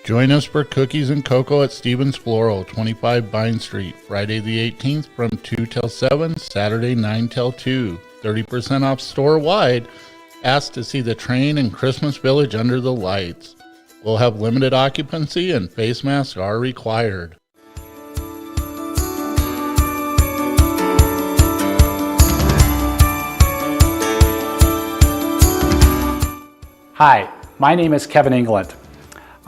Join us for cookies and cocoa at Stevens Floral, 25 Vine Street, Friday the 18th from 2 till 7, Saturday 9 till 2. 30% off store-wide. Ask to see the train and Christmas Village under the lights. We'll have limited occupancy and face masks are required. Hi, my name is Kevin England.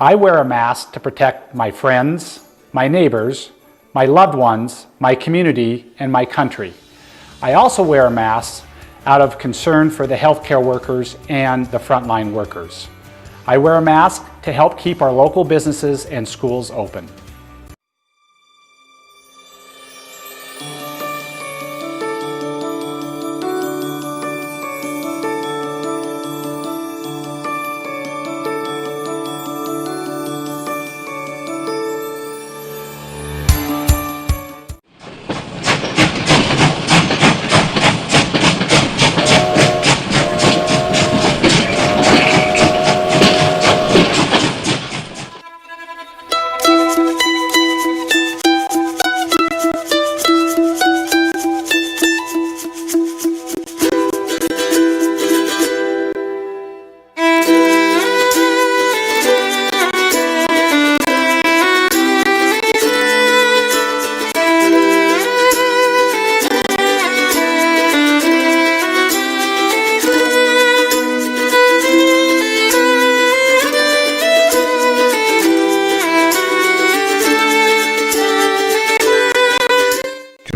I wear a mask to protect my friends, my neighbors, my loved ones, my community, and my country. I also wear a mask out of concern for the healthcare workers and the frontline workers. I wear a mask to help keep our local businesses and schools open.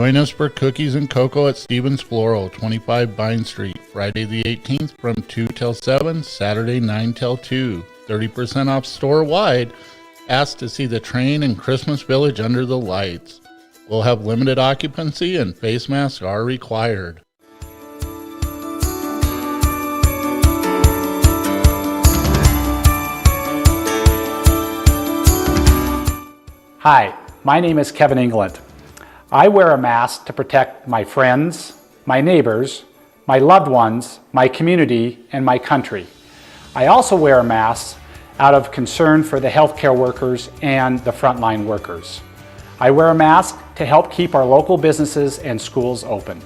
Join us for cookies and cocoa at Stevens Floral, 25 Vine Street, Friday the 18th from 2 till 7, Saturday 9 till 2. 30% off store-wide. Ask to see the train and Christmas Village under the lights. We'll have limited occupancy and face masks are required. Hi, my name is Kevin England. I wear a mask to protect my friends, my neighbors, my loved ones, my community, and my country. I also wear a mask out of concern for the healthcare workers and the frontline workers. I wear a mask to help keep our local businesses and schools open.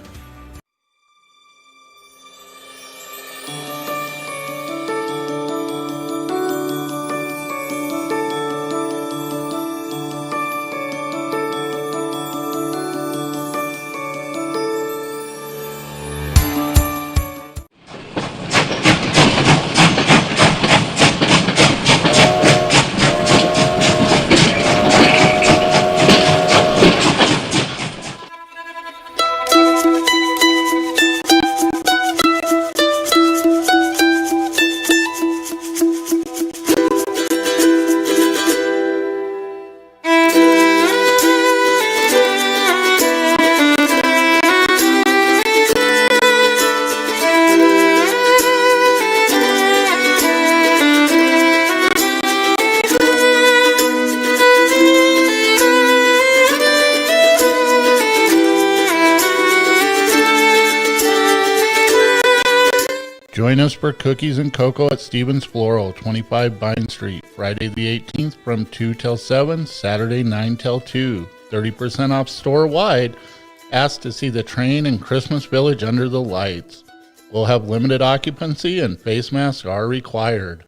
Join us for cookies and cocoa at Stevens Floral, 25 Vine Street, Friday the 18th from 2 till 7, Saturday 9 till 2. 30% off store-wide. Ask to see the train and Christmas Village under the lights. We'll have limited occupancy and face masks are required.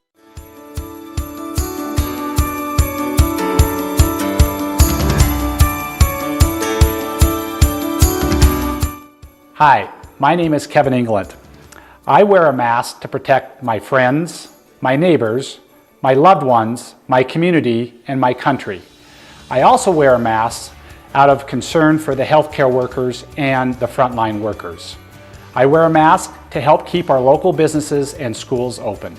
Hi, my name is Kevin England. I wear a mask to protect my friends, my neighbors, my loved ones, my community, and my country. I also wear a mask out of concern for the healthcare workers and the frontline workers. I wear a mask to help keep our local businesses and schools open.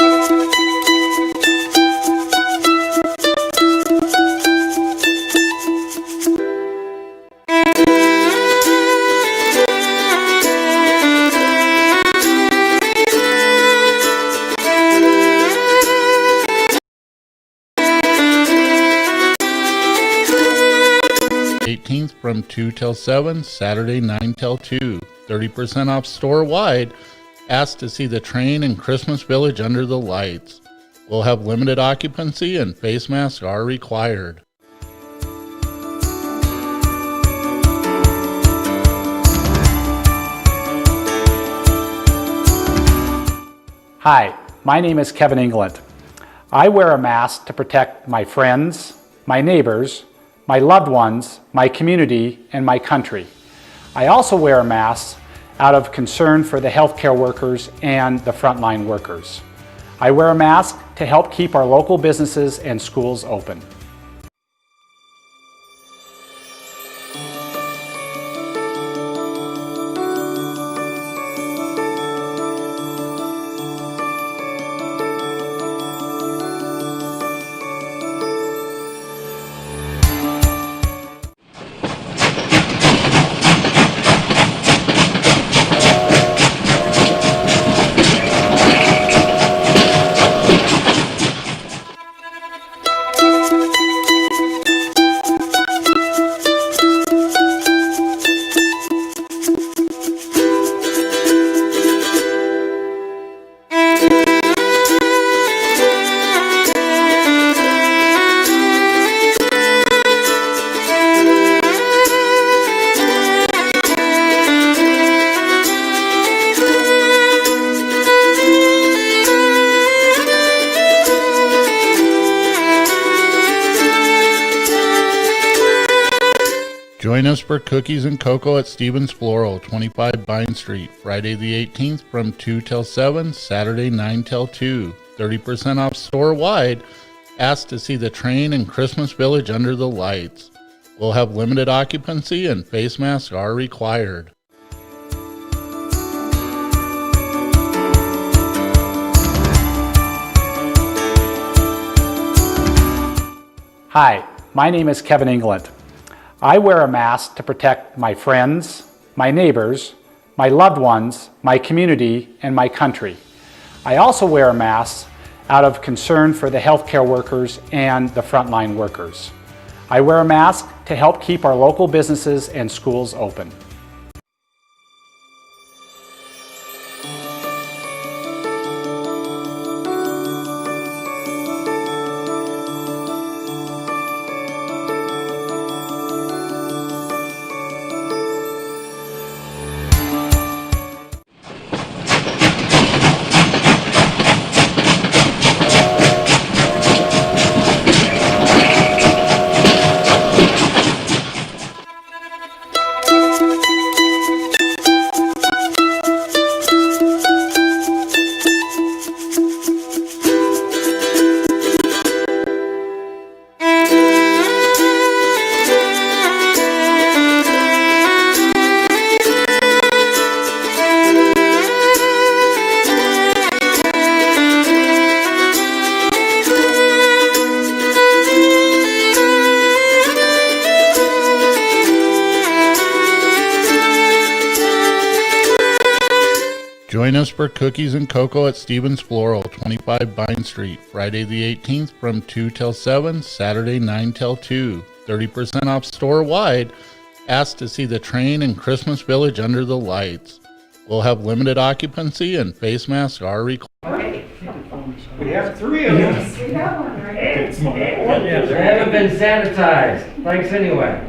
Thank you. from 2 till 7, Saturday 9 till 2. 30% off store-wide. Ask to see the train and Christmas Village under the lights. We'll have limited occupancy and face masks are required. Hi, my name is Kevin England. I wear a mask to protect my friends, my neighbors, my loved ones, my community, and my country. I also wear a mask out of concern for the healthcare workers and the frontline workers. I wear a mask to help keep our local businesses and schools open. Join us for cookies and cocoa at Stevens Floral, 25 Vine Street, Friday the 18th from 2 till 7, Saturday 9 till 2. 30% off store-wide. Ask to see the train and Christmas Village under the lights. We'll have limited occupancy and face masks are required. Hi, my name is Kevin England. I wear a mask to protect my friends, my neighbors, my loved ones, my community, and my country. I also wear a mask out of concern for the healthcare workers and the frontline workers. I wear a mask to help keep our local businesses and schools open. Join us for cookies and cocoa at Stevens Floral, 25 Vine Street, Friday the 18th from 2 till 7, Saturday 9 till 2. 30% off store-wide. Ask to see the train and Christmas Village under the lights. We'll have limited occupancy and face masks are required. We have three of them. We have one, right? They haven't been sanitized. Thanks anyway.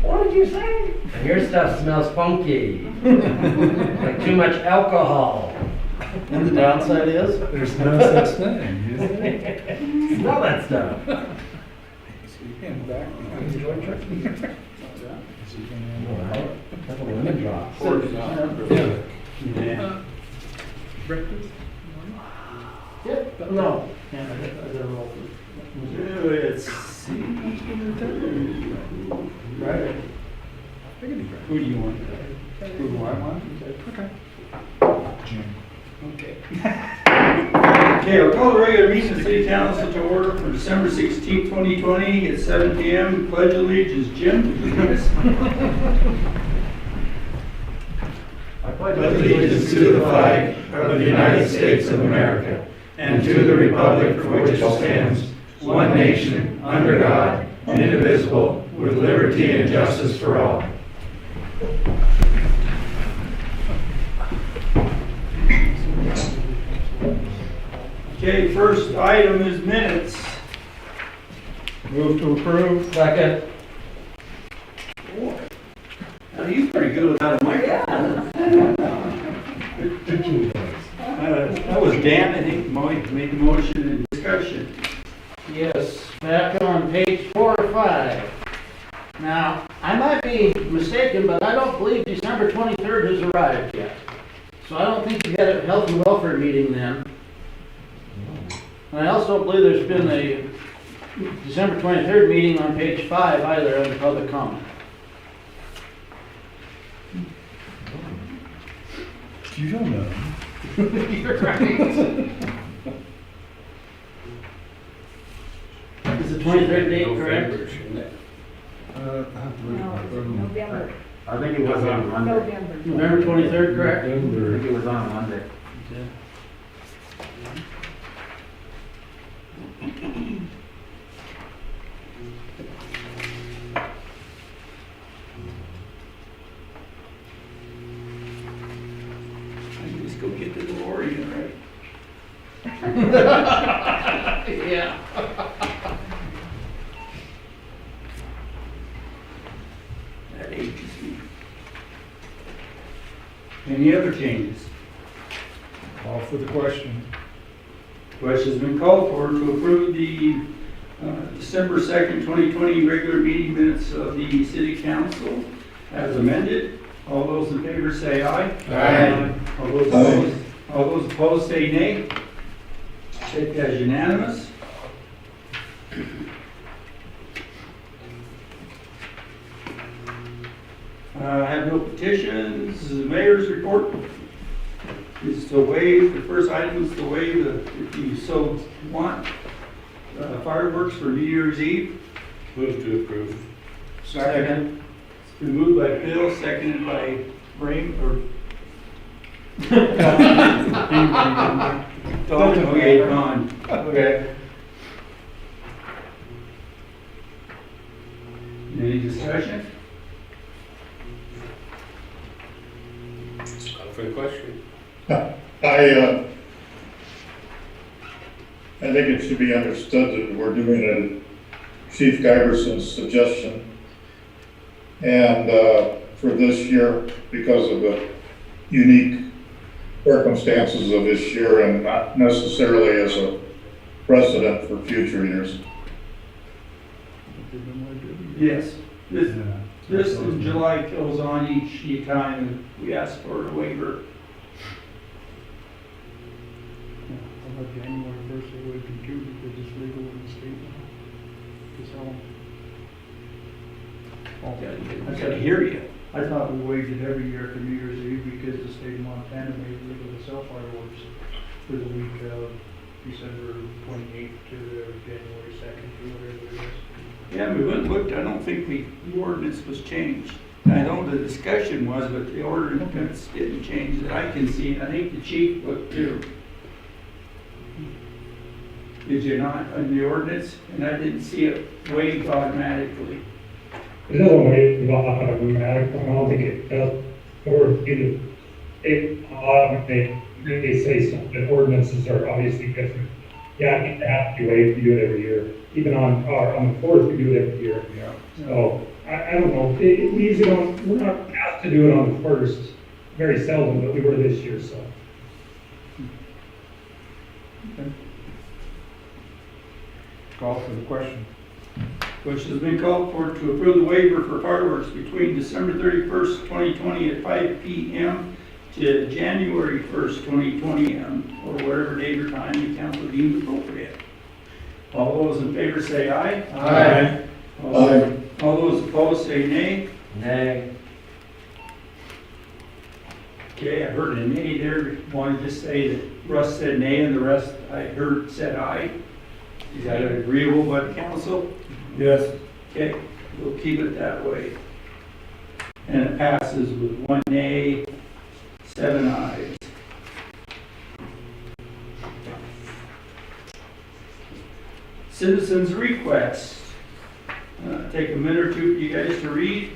What did you say? And your stuff smells funky. Like too much alcohol. And the downside is? There's no such thing. Smell that stuff. Lemon drops. Yeah. Breakfast? No. Let's see. Right. Who do you want? Who do I want? Okay. Okay. Okay, we'll call the regular meeting of the City Council to order for December 16th, 2020 at 7 p.m. Pledge allegiance. Jim, would you lead us? I pledge allegiance to the flag of the United States of America and to the republic for which it stands, one nation, under God, indivisible, with liberty and justice for all. Okay, first item is minutes. Move to approve. Second. Now, he's pretty good without a microphone. That was Dan, I think, made the motion and discussion. Yes, back on page 4 or 5. Now, I might be mistaken, but I don't believe December 23rd has arrived yet. So I don't think you had a health and welfare meeting then. And I also don't believe there's been a December 23rd meeting on page 5 either under public comment. You don't know. You're right. Is the 23rd date correct? November. I think it was on Monday. November. November 23rd, correct? I think it was on Monday. I can just go get the DeLorean, right? Yeah. That ages me. Any other changes? Call for the question. Question's been called for to approve the December 2nd, 2020 regular meeting minutes of the city council as amended. All those in favor say aye. Aye. All those opposed say nay. Take that as unanimous. I have no petitions. This is the mayor's report. Is to waive, the first item is to waive, if you so want, fireworks for New Year's Eve. Move to approve. Second. It's been moved by Bill, seconded by Ray, or Don, okay, Don. Okay. Any discussion? Call for the question. I think it should be understood that we're doing it at Chief Giberson's suggestion. And for this year, because of the unique circumstances of this year and not necessarily as a precedent for future years. Yes. This in July goes on each time, and we ask for a waiver. How about January 1st, it would be true because it's legal in the state to sell them. I gotta hear you. I thought we waived it every year for New Year's Eve because the state of Montana made it legal to sell fireworks for the week of December 28th to January 2nd or whatever it is. Yeah, we went and looked, I don't think the ordinance was changed. I know the discussion was, but the ordinance didn't change that I can see, and I think the chief looked too. Did you not, on the ordinance? And I didn't see it waived automatically. It doesn't waive automatically, I don't think it does, or they say something, ordinances are obviously different. Yeah, it have to be waived, we do it every year, even on the fourth, we do it every year. Yeah. So, I don't know, we usually don't, we're not asked to do it on the first, very seldom, but we were this year, so. Call for the question. Question has been called for to approve the waiver for fireworks between December 31st, 2020 at 5 p.m. to January 1st, 2020 or whatever date or time the council deems appropriate. All those in favor say aye. Aye. All those opposed say nay. Nay. Okay, I heard a nay there. Wanted to say that Russ said nay and the rest I heard said aye. Is that agreeable by the council? Yes. Okay, we'll keep it that way. And it passes with 1 nay, 7 ayes. Citizens' request. Take a minute or two for you guys to read.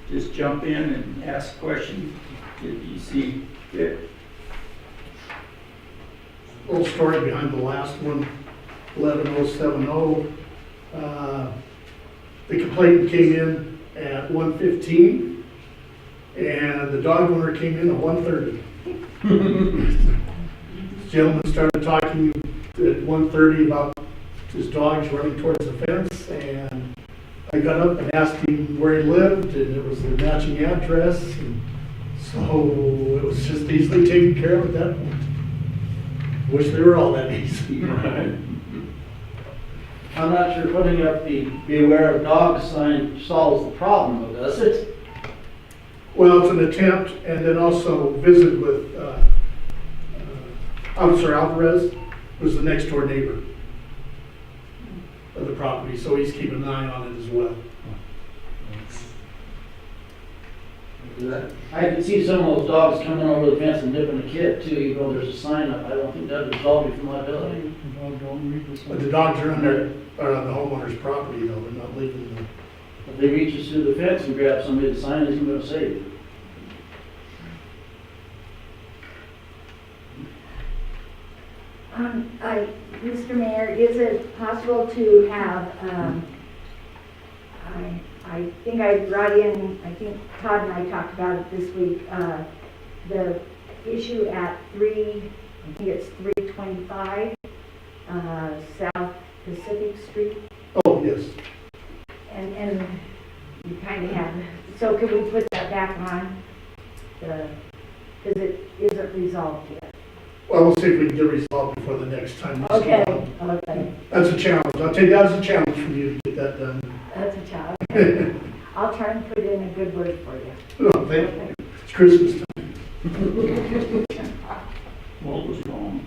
Just jump in and ask questions if you see fit. Little story behind the last one, 11070. The complainant came in at 1:15 and the dog owner came in at 1:30. This gentleman started talking at 1:30 about his dogs running towards the fence, and I got up and asked him where he lived, and it was the matching address, and so it was just easily taken care of at that point. Wish they were all that easy. I'm not sure putting up the beware of dogs sign solves the problem, though, does it? Well, it's an attempt, and then also visit with Officer Alvarez, who's the next door neighbor of the property, so he's keeping an eye on it as well. I could see some of those dogs coming over the fence and nipping a kid too, even though there's a sign up. I don't think that would resolve you from liability. But the dogs are on the homeowner's property, though, they're not leaving them. If they reach us through the fence and grab somebody, the sign isn't gonna save you. Mr. Mayor, is it possible to have, I think I brought in, I think Todd and I talked about it this week, the issue at I think it's 325 South Pacific Street. Oh, yes. And you kind of have, so could we put that back on? Because it isn't resolved yet. Well, we'll see if we can get it resolved before the next time. this Okay, goes on. okay. That's a challenge. I'll take that as a challenge for you to get that done. That's a challenge. I'll try and put in a good word for you. Oh, thank you. It's Christmas time. What was wrong?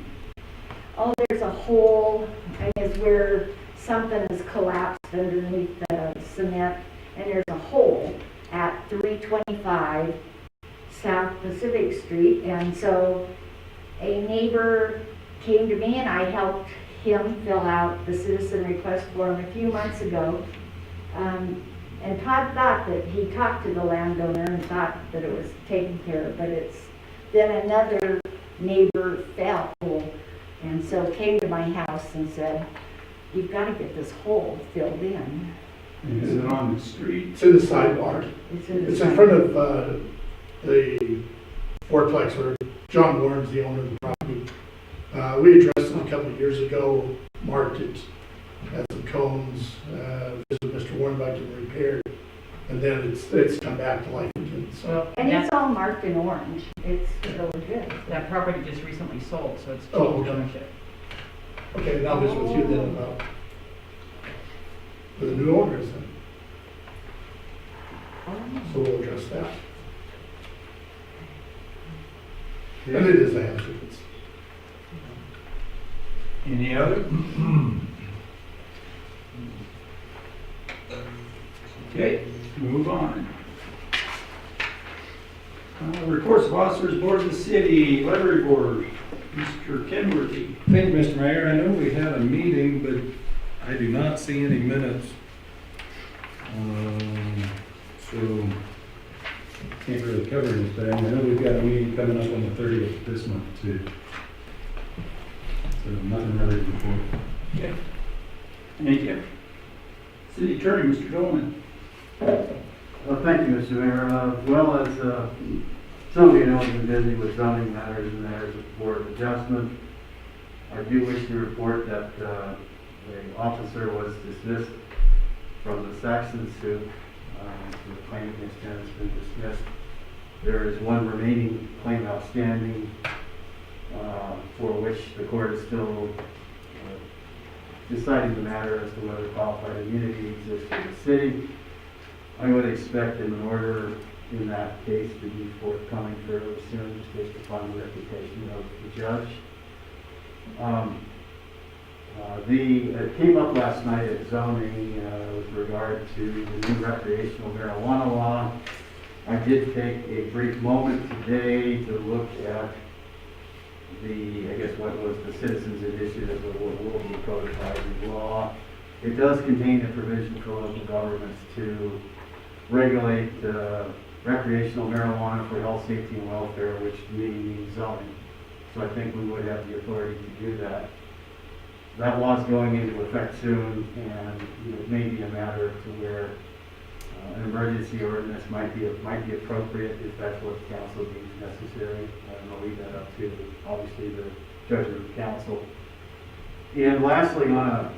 Oh, there's a hole, and it's where something is collapsed underneath the cement, and there's a hole at 325 South Pacific Street, and so a neighbor came to me and I helped him fill out the citizen request form a few months ago. And Todd thought that he talked to the landowner and thought that it was taken care of, but it's, then another neighbor fell and so came to my house and said, you've got to get this hole filled in. Is it on the street? It's in the sidewalk. It's It's in front of the fourplex where John Warren's the owner of the property. We addressed it a couple of years ago, marked it, had some cones, visited Mr. Warren about getting repaired, and then it's come back to life again. So, And it's all marked in orange. It's really good. That property just recently sold, so it's changed Oh, okay. ownership. okay, and I'll visit with you then about the new owners then. So we'll address that. And it is a hazard. It's- Any other? Okay, move on. Reports of Officers, Board of the City, Library Board, Mr. Kenworthy. Thank you, Mr. Mayor. I know we had a meeting, but I do not see any minutes. So can't really cover anything. I know we've got a meeting coming up on the 30th this month too. So nothing really to report. Okay. Thank you. City Attorney, Mr. Dolman. Well, thank you, Mr. Mayor. Well, as some of you know, I've been busy with zoning matters and matters of Board of Adjustment. I do wish to report that the officer was dismissed from the Saxon suit. The claim against him has been dismissed. There is one remaining claim outstanding for which the court is still deciding the matter as to whether qualified immunity exists in the city. I would expect an order in that case to be forthcoming fairly soon, just based upon the reputation of the judge. It came up last night at zoning with regard to the new recreational marijuana law. I did take a brief moment today to look at what was the citizens initiative of what will be codified in law. it does contain a provision for local governments to regulate recreational marijuana for health, safety, and welfare, which to me means zoning. So I think we would have the authority to do that. That law's going into effect soon, and it may be a matter to where an emergency ordinance might be appropriate if that's what the council deems necessary. I'm going to leave that up to, obviously, the judgment of the council. And lastly, on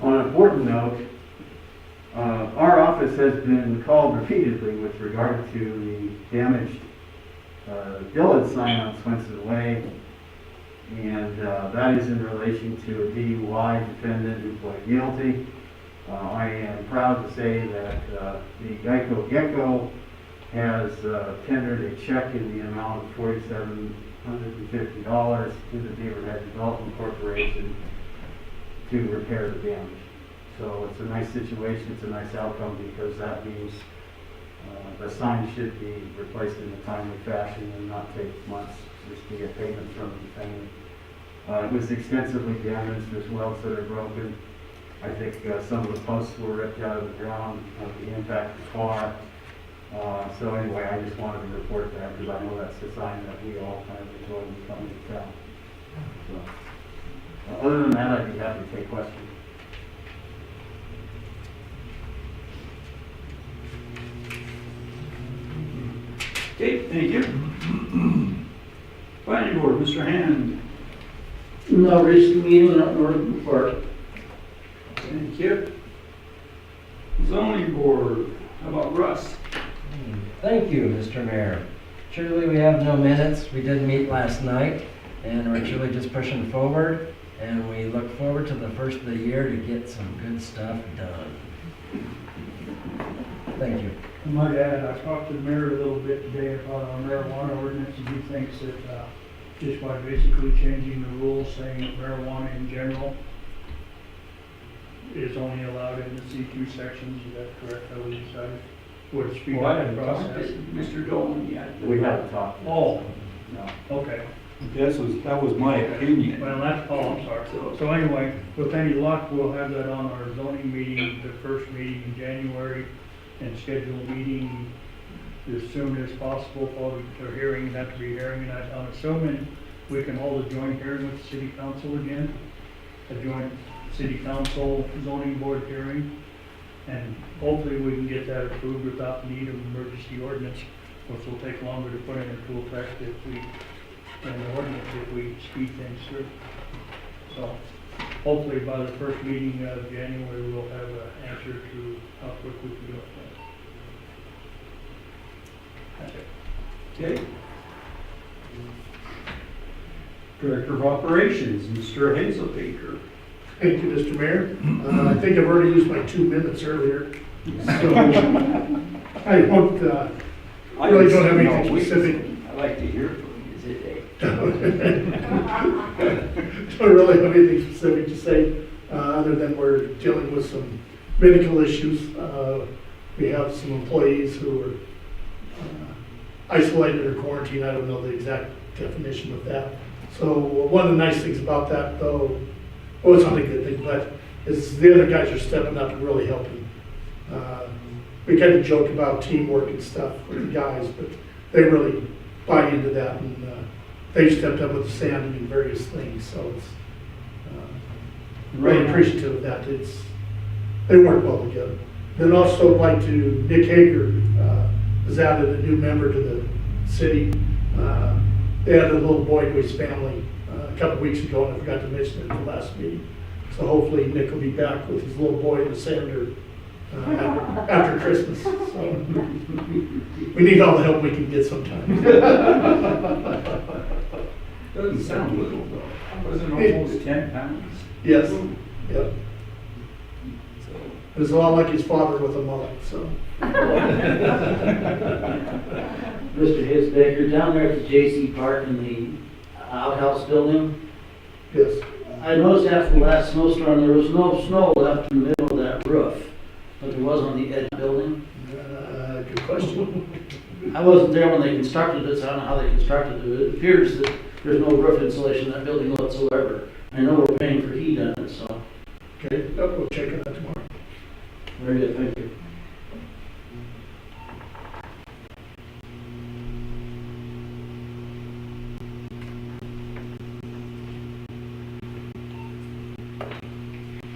an important note, our office has been called repeatedly with regard to the damaged Dillard sign on Swenson Way, and that is in relation to a DUI defendant who pled guilty. I am proud to say that the Geico Gecko has tendered a check in the amount of $4,750 to the Beaverhead Development Corporation to repair the damage. So it's a nice situation, it's a nice outcome, because that means the sign should be replaced in a timely fashion and not take months just to get payment from the defendant. It was extensively damaged. There's welds that are broken. I think some of the posts were ripped out of the ground of the impact of the car. So anyway, I just wanted to report that because I know that's a sign that we all kind of enjoy when we come to town. So, other than that, I'd be happy to take questions. Okay, thank you. Planning board, Mr. Hand. No recent meeting, not nor report. Thank you. Zoning board, how about Russ? Thank you, Mr. Mayor. Truly, we have no minutes. We did meet last night, and we're truly just pushing forward, and we look forward to the first of the year to get some good stuff done. Thank you. I might add, I talked to the mayor a little bit today about our marijuana ordinance, and he thinks that just by basically changing the rules, saying that marijuana in general is only allowed in the C2 sections, is that correct, how we decided? Would it speed Well, I up the haven't talked process? to Mr. Dolan yet. We haven't talked yet. Oh, No. okay. That was my opinion. Well, that's, I'm sorry. So anyway, with any luck, we'll have that on our zoning meeting, the first meeting in January, and schedule a meeting as soon as possible for the hearing, not to be hearing, and I'm assuming we can hold a joint hearing with the city council again, a joint city council zoning board hearing, and hopefully we can get that approved without the need of emergency ordinance, which will take longer to put into effect if we, in the ordinance, if we speed things through. So hopefully by the first meeting of January, we'll have an answer to how quick we can do it. That's it. Okay. Director of Operations, Mr. Hazelbaker. Thank you, Mr. Mayor. I think I've already used my 2 minutes earlier, so I won't, really don't have anything specific. I'd like to hear from you today. Don't really have anything specific to say, other than we're dealing with some medical issues. We have some employees who are isolated or quarantined. I don't know the exact definition of that. So one of the nice things about that, though, well, it's not a good thing, but is the other guys are stepping up and really helping. We kind of joke about teamwork and stuff with the guys, but they really buy into that, and they've stepped up with the sanding and various things. So it's really appreciative of that. They work well together. Then also like to Nick Hager has added a new member to the city. They added a little boy to his family a couple weeks ago, and I forgot to mention it at the last meeting. So hopefully Nick will be back with his little boy in the sander after Christmas. So we need all the help we can get sometimes. Doesn't sound little though. Wasn't almost 10 pounds? Yes. Yep. It was a lot like his father with a mullet, so. Mr. Hazelbaker, down there at the J.C. Park in the outhouse building, Yes. I noticed after the last snowstorm, there was no snow left in the middle of that roof, but there was on the edge of the building. Good question. I wasn't there when they constructed it, so I don't know how they constructed it. It appears that there's no roof insulation in that building whatsoever. I know we're paying for heat on it, so. Okay, we'll check it out tomorrow. Very good, thank you.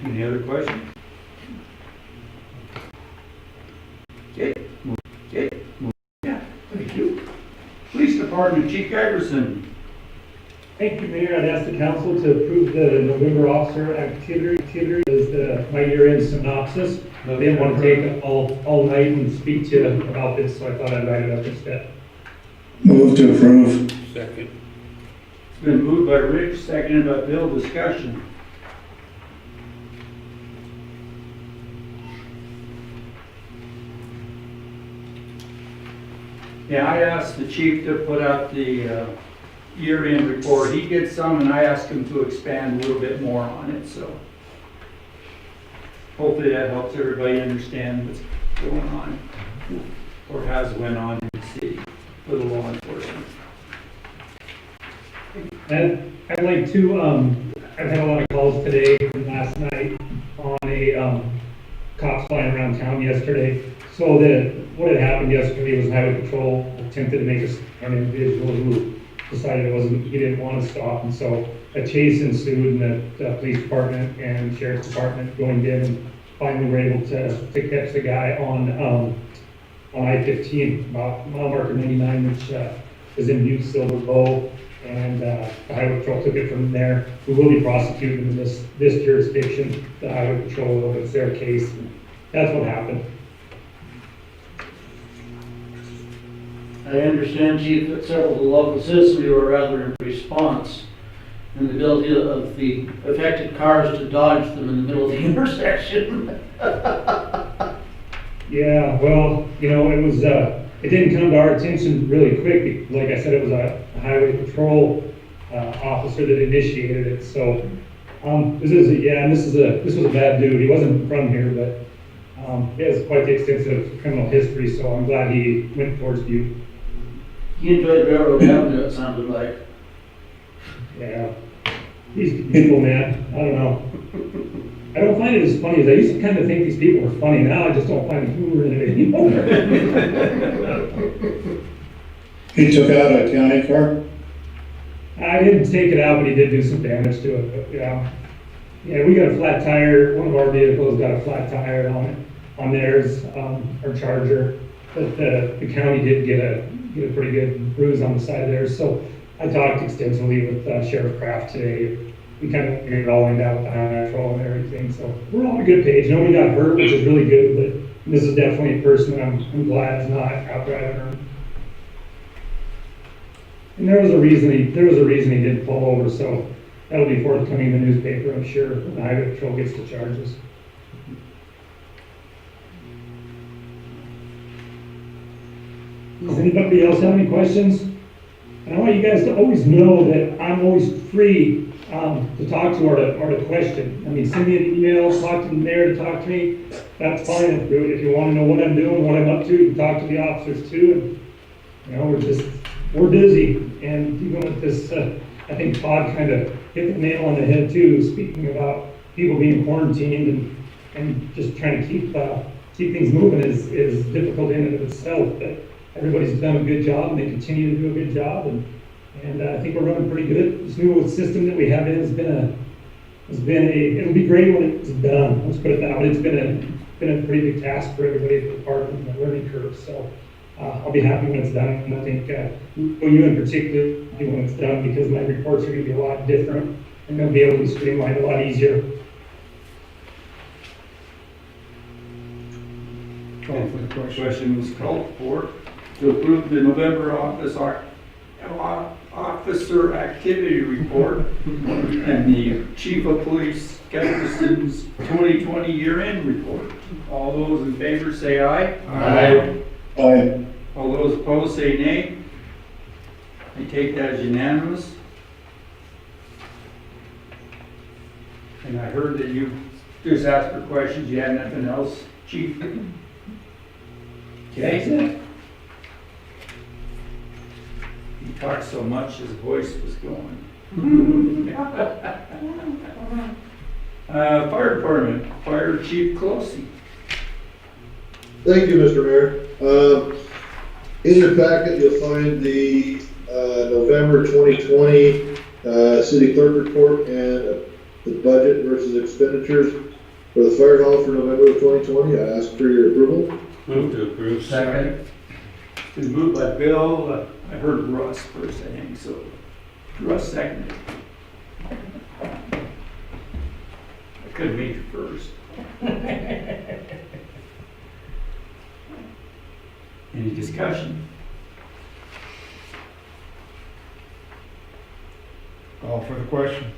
Any other questions? Okay, yeah, thank you. Police Department, Chief Iverson. Thank you, Mayor. I'd ask the council to approve the November officer activity as my year-end synopsis. I didn't want to take up all night and speak to you about this, so I thought I'd write it up instead. Move to approve. Second. It's been moved by Rich, seconded by Bill. Discussion. Yeah, I asked the chief to put out the year-end report. He gets some, and I asked him to expand a little bit more on it, so hopefully that helps everybody understand what's going on, or has went on in the city for the law enforcement. And I'd like to, I've had a lot of calls today and last night on a cops flying around town yesterday. So what had happened yesterday was Highway Patrol attempted to make an individual who decided he didn't want to stop. And so a chase ensued, and the police department and sheriff's department joined in and finally were able to catch the guy on I-15, about mile marker 99, which is in Butte Silver Bow. And the Highway Patrol took it from there. We will be prosecuting in this jurisdiction. The Highway Patrol, it's their case. And that's what happened. I understand, Chief, that several of the local citizens were rather in response in the ability of the affected cars to dodge them in the middle of the intersection. Yeah, well, it was, it didn't come to our attention really quick. Like I said, it was a Highway Patrol officer that initiated it. So, this was a bad dude. He wasn't from here, but he has quite the extensive criminal history. So I'm glad he went towards Butte. He enjoyed Railroad Avenue, it sounded like. Yeah, these people, man, I don't know. I don't find it as funny as I used to kind of think these people were funny. Now I just don't find the humor in it anymore. He took out a county car? I didn't take it out, but he did do some damage to it. But yeah, we got a flat tire. One of our vehicles got a flat tire on theirs, our Charger. But the county did get a pretty good bruise on the side of theirs. So I talked extensively with Sheriff Kraft today. We kind of figured it all went out with the Highway Patrol and everything. So we're on a good page. Nobody got hurt, which is really good. But this is definitely a person that I'm glad is not out driving her. And there was a reason he didn't pull over. So that'll be forthcoming in the newspaper, I'm sure, when the Highway Patrol gets the charges. Does anybody else have any questions? And I want you guys to always know that I'm always free to talk to or to question. I mean, send me an email, talk to the mayor to talk to me. That's fine. If you want to know what I'm doing, what I'm up to, you can talk to the officers too. And, we're busy. And even with this, I think Todd kind of hit the nail on the head too, speaking about people being quarantined and just trying to keep things moving is difficult in and of itself. But everybody's done a good job, and they continue to do a good job, and I think we're running pretty good. This new system that we have it'll be great when it's done. Let's put it that way. It's been a pretty big task for everybody at the department, the learning curve. So I'll be happy when it's done, and I think for you in particular when it's done, because my reports are going to be a lot different, and they'll be able to be streamlined a lot easier. Call for the question was called for to approve the November officer activity report and the Chief of Police Iverson's 2020 year-end report. All those in favor say aye. Aye. Aye. All those opposed say nay. I take that as unanimous. And I heard that you just asked for questions. You had nothing else, Chief? Okay. He talked so much his voice was going. Fire Department, Fire Chief Closey. Thank you, Mr. Mayor. In your packet, you'll find the November 2020 city clerk report and the budget versus expenditures for the fire hall for November of 2020. I ask for your approval. Move to approve. Second. It's been moved by Bill, I heard Russ first, I think, so Russ seconded. I could have made you first. Any discussion? Call for the question.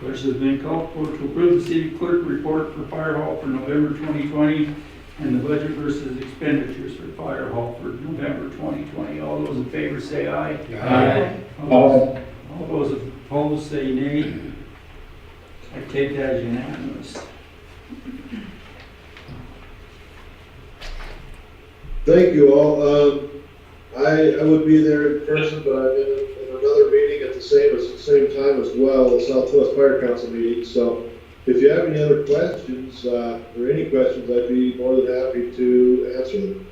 Question has been called for to approve the city clerk report for fire hall for November 2020 and the budget versus expenditures for fire hall for November 2020. All those in favor say aye. Aye. All those opposed say nay. I take that as unanimous. Thank you all. I would be there in person, but I'm in another meeting at the same time as well, the Southwest Fire Council meeting. So if you have any other questions, or any questions, I'd be more than happy to answer them.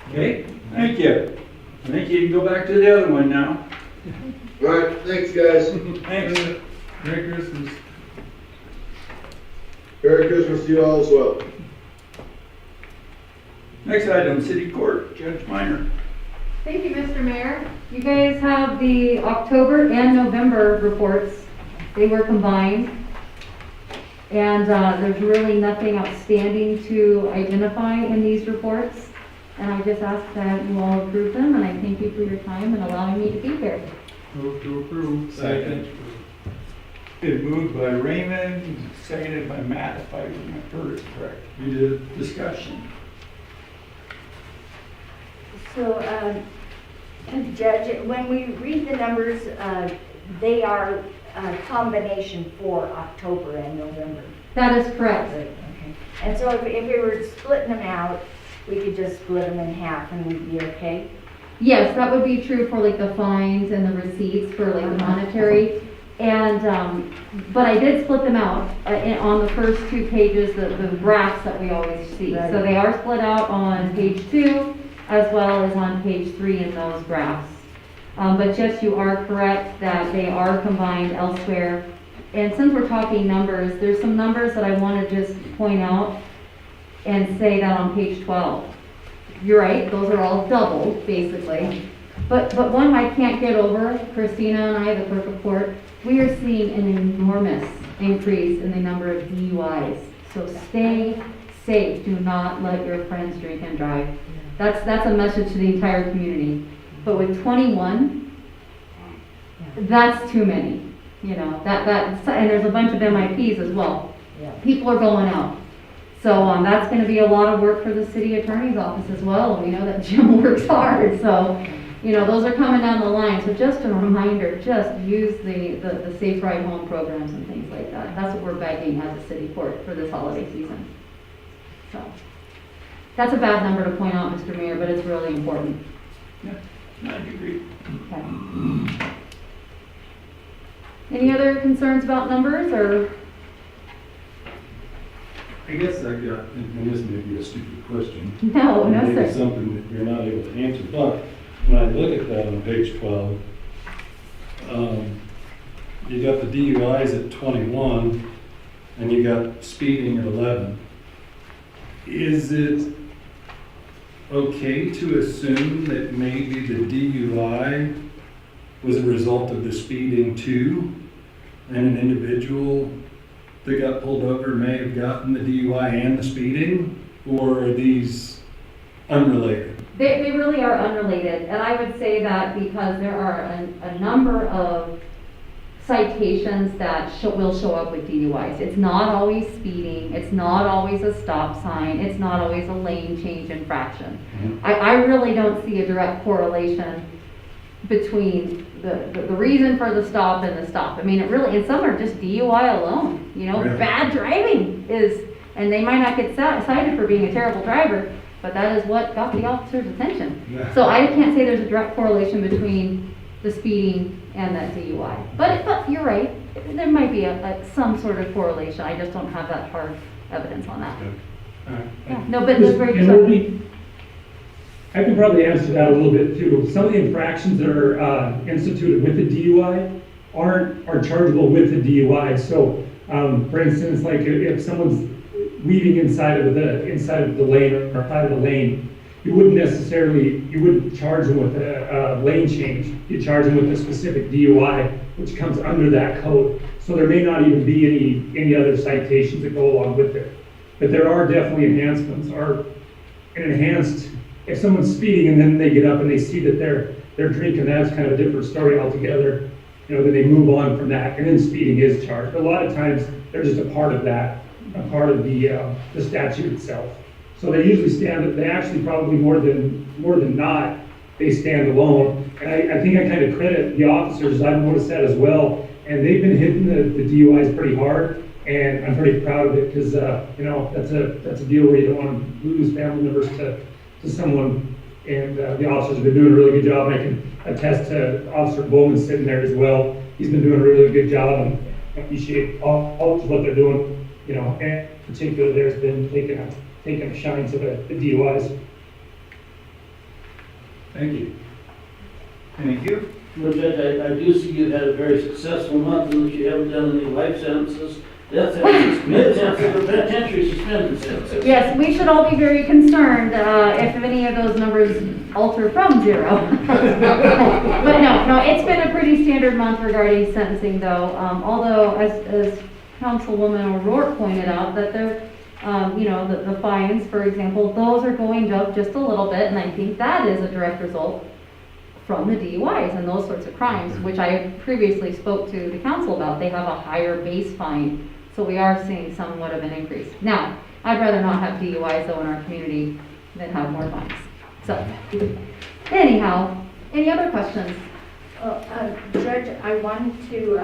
Okay, thank you. I think you can go back to the other one now. All right, thanks, guys. Thanks. Merry Christmas. Merry Christmas to you all as well. Next item, City Court, Judge Minor. Thank you, Mr. Mayor. You guys have the October and November reports. They were combined. And there's really nothing outstanding to identify in these reports. And I just ask that you all approve them, and I thank you for your time and allowing me to be here. Move to approve. Second. Been moved by Raymond, seconded by Matt, if I heard it correct. You did. Discussion. So, Judge, when we read the numbers, they are a combination for October and November. That is correct. Okay. And so if we were splitting them out, we could just split them in half and we'd be okay? Yes, that would be true for like the fines and the receipts for like the monetary. And, but I did split them out on the first two pages, the graphs that we always see. Right. So they are split out on page 2 as well as on page 3 in those graphs. But yes, you are correct that they are combined elsewhere. And since we're talking numbers, there's some numbers that I want to just point out and say that on page 12. You're right, those are all doubled, basically. But one I can't get over, Christina and I, the clerk of court, we are seeing an enormous increase in the number of DUIs. So stay safe. Do not let your friends drink and drive. That's a message to the entire community. But with 21, that's too many. You know, and there's a bunch of MIPs as well. People are going out. So that's going to be a lot of work for the city attorney's office as well. And we know that Jim works hard. So, you know, those are coming down the line. So just a reminder, just use the Safe Ride Home programs and things like that. That's what we're begging as a city court for this holiday season. So that's a bad number to point out, Mr. Mayor, but it's really important. Yeah, I agree. Okay. Any other concerns about numbers or? I guess I got, and this may be a stupid question. No, no, Maybe sir. something that you're not able to answer, but when I look at that on page 12, you got the DUIs at 21, and you got speeding at 11. Is it okay to assume that maybe the DUI was a result of the speeding too, and an individual that got pulled over may have gotten the DUI and the speeding, or are these unrelated? They really are unrelated, and I would say that because there are a number of citations that will show up with DUIs. It's not always speeding, it's not always a stop sign, it's not always a lane change infraction. Mm-hmm. I really don't see a direct correlation between the reason for the stop and the stop. I mean, it really, and some are just DUI alone, you know, Really? bad driving is, and they might not get cited for being a terrible driver, but that is what got the officer's attention. So I can't say there's a direct correlation between the speeding and that DUI. But you're right, there might be some sort of correlation. I just don't have that hard evidence on that. Yeah, no, but that's very true. I can probably answer that a little bit too. Some of the infractions that are instituted with the DUI aren't chargeable with the DUI. So, for instance, like if someone's weaving inside of the lane or outside of the lane, you wouldn't charge them with a lane change. You charge them with a specific DUI, which comes under that code. So there may not even be any other citations that go along with it. But there are definitely enhancements, or an enhanced, if someone's speeding and then they get up and they see that they're drinking, that's kind of a different story altogether. Then they move on from that, and then speeding is charged. A lot of times, they're just a part of that, a part of the statute itself. So they usually they actually probably more than not, they stand alone. And I think I kind of credit the officers, I've noticed that as well, and they've been hitting the DUIs pretty hard, and I'm pretty proud of it, because, that's a deal where you don't want to lose family members to someone, and the officers have been doing a really good job. And I can attest to Officer Bowman sitting there as well. He's been doing a really good job, and I appreciate all of what they're doing. And in particular, there's been taking a shine to the DUIs. Thank you. Thank you. Well, Judge, I do see you've had a very successful month in which you haven't done any life sentences, death sentences, mid sentences, or penitentiary suspended sentences. Yes, we should all be very concerned if any of those numbers alter from 0. But no, it's been a pretty standard month regarding sentencing, though. Although, as Councilwoman O'Rourke pointed out, that they're, the fines, for example, those are going up just a little bit, and I think that is a direct result from the DUIs and those sorts of crimes, which I previously spoke to the council about. They have a higher base fine, so we are seeing somewhat of an increase. Now, I'd rather not have DUIs though in our community than have more fines. So, anyhow, any other questions? Judge, I wanted to,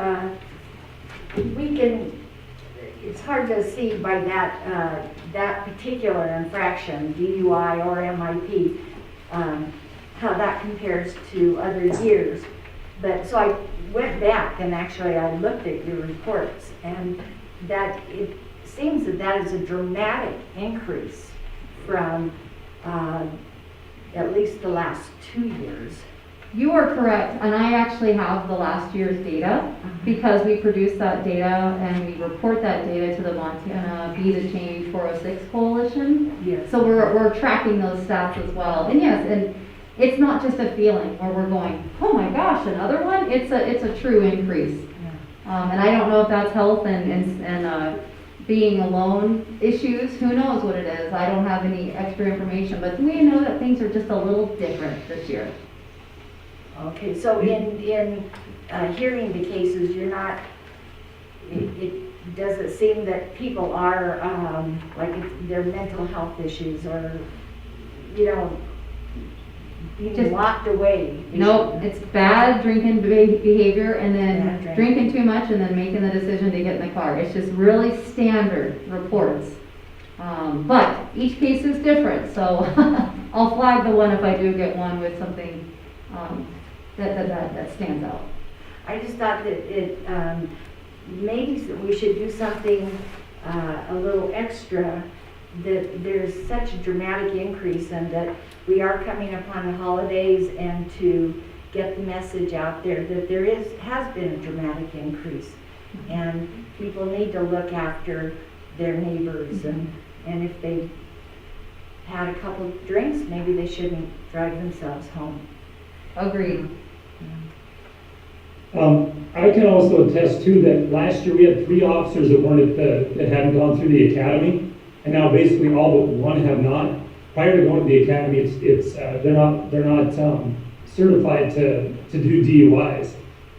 it's hard to see by that particular infraction, DUI or MIP, how that compares to other years. But so I went back and actually I looked at your reports, and that it seems that is a dramatic increase from at least the last 2 years. You are correct, and I actually have the last year's data because we produce that data and we report that data to the Montana Be the Change 406 Coalition. Yes. So we're tracking those stats as well. And yes, and it's not just a feeling where we're going, oh my gosh, another one? It's a true increase. Yeah. And I don't know if that's health and being alone issues. Who knows what it is? I don't have any extra information, but we know that things are just a little different this year. Okay, so in hearing the cases, you're not, does it seem that people are, like their mental health issues or, being Just locked away? Nope, it's bad drinking behavior and then drinking too much and then making the decision to get in the car. It's just really standard reports. But each case is different, so I'll flag the one if I do get one with something that stands out. I just thought that maybe we should do something a little extra, that there's such a dramatic increase and that we are coming upon the holidays, and to get the message out there that there has been a dramatic increase, and people need to look after their neighbors, and if they've had a couple of drinks, maybe they shouldn't drive themselves home. Agreed. I can also attest too that last year we had 3 officers that hadn't gone through the academy, and now basically all but one have not. Prior to going to the academy, they're not certified to do DUIs,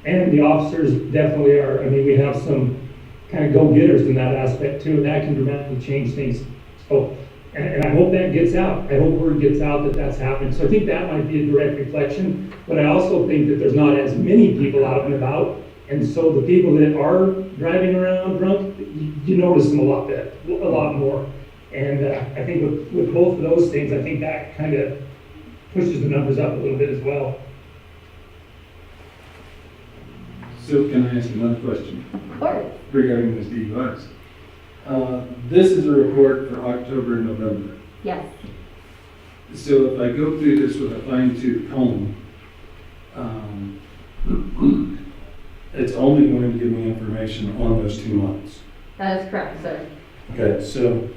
and the officers definitely are. I mean, we have some kind of go-getters in that aspect too, and that can dramatically change things. So, and I hope that gets out. I hope word gets out that that's happening. So I think that might be a direct reflection, but I also think that there's not as many people out and about, and so the people that are driving around drunk, you notice them a lot more. And I think with both of those things, I think that kind of pushes the numbers up a little bit as well. So can I ask another question? Of course. Regarding those DUIs. This is a report for October and November. Yes. So if I go through this with a fine tooth comb, it's only going to give me information on those 2 months. That is correct, sir. Okay, so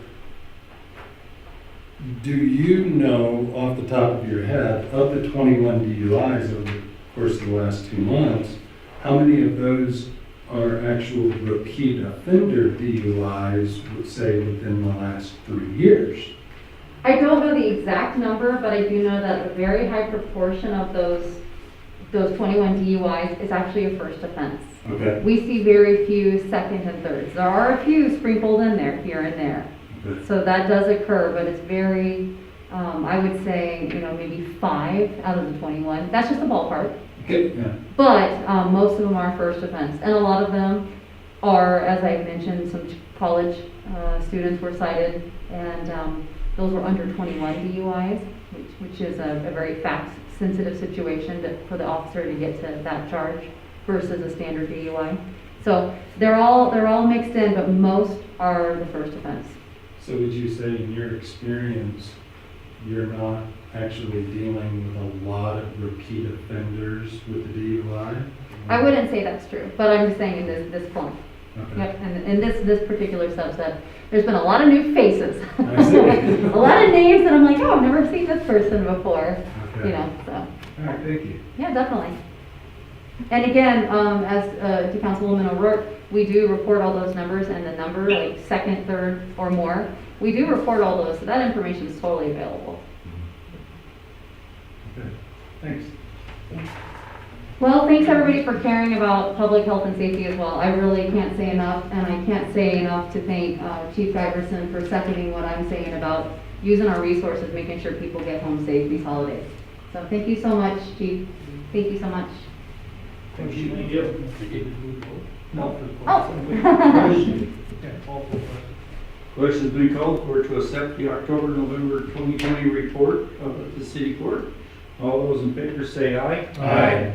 do you know off the top of your head, of the 21 DUIs over the course of the last 2 months, how many of those are actual repeat offender DUIs, let's say within the last 3 years? I don't know the exact number, but I do know that a very high proportion of those 21 DUIs is actually a first offense. Okay. We see very few second and thirds. There are a few sprinkled in there, here and there. Okay. So that does occur, but it's very, I would say, maybe 5 out of the 21. That's just a ballpark. Okay. Yeah. But most of them are first offense. And a lot of them are, as I mentioned, some college students were cited, and those were under 21 DUIs, which is a very fact-sensitive situation for the officer to get to that charge versus a standard DUI. So they're all mixed in, but most are the first offense. So would you say in your experience, you're not actually dealing with a lot of repeat offenders with the DUI? I wouldn't say that's true, but I'm just saying in this point. Okay. Yep, and in this particular subset, there's been a lot of new faces. I see. A lot of names that I'm like, oh, I've never seen this person before. Okay. So. All right, thank you. Yeah, definitely. And again, as to Councilwoman O'Rourke, we do report all those numbers, and the number, like second, third, or more, we do report all those, so that information is totally available. Okay, thanks. Well, thanks everybody for caring about public health and safety as well. I really can't say enough, and I can't say enough to thank Chief Giverson for seconding what I'm saying about using our resources, making sure people get home safe these holidays. So thank you so much, Chief. Thank you so much. Thank you. No. Question's been called for to accept the October-November 2020 report of the city court. All those in favor say aye. Aye.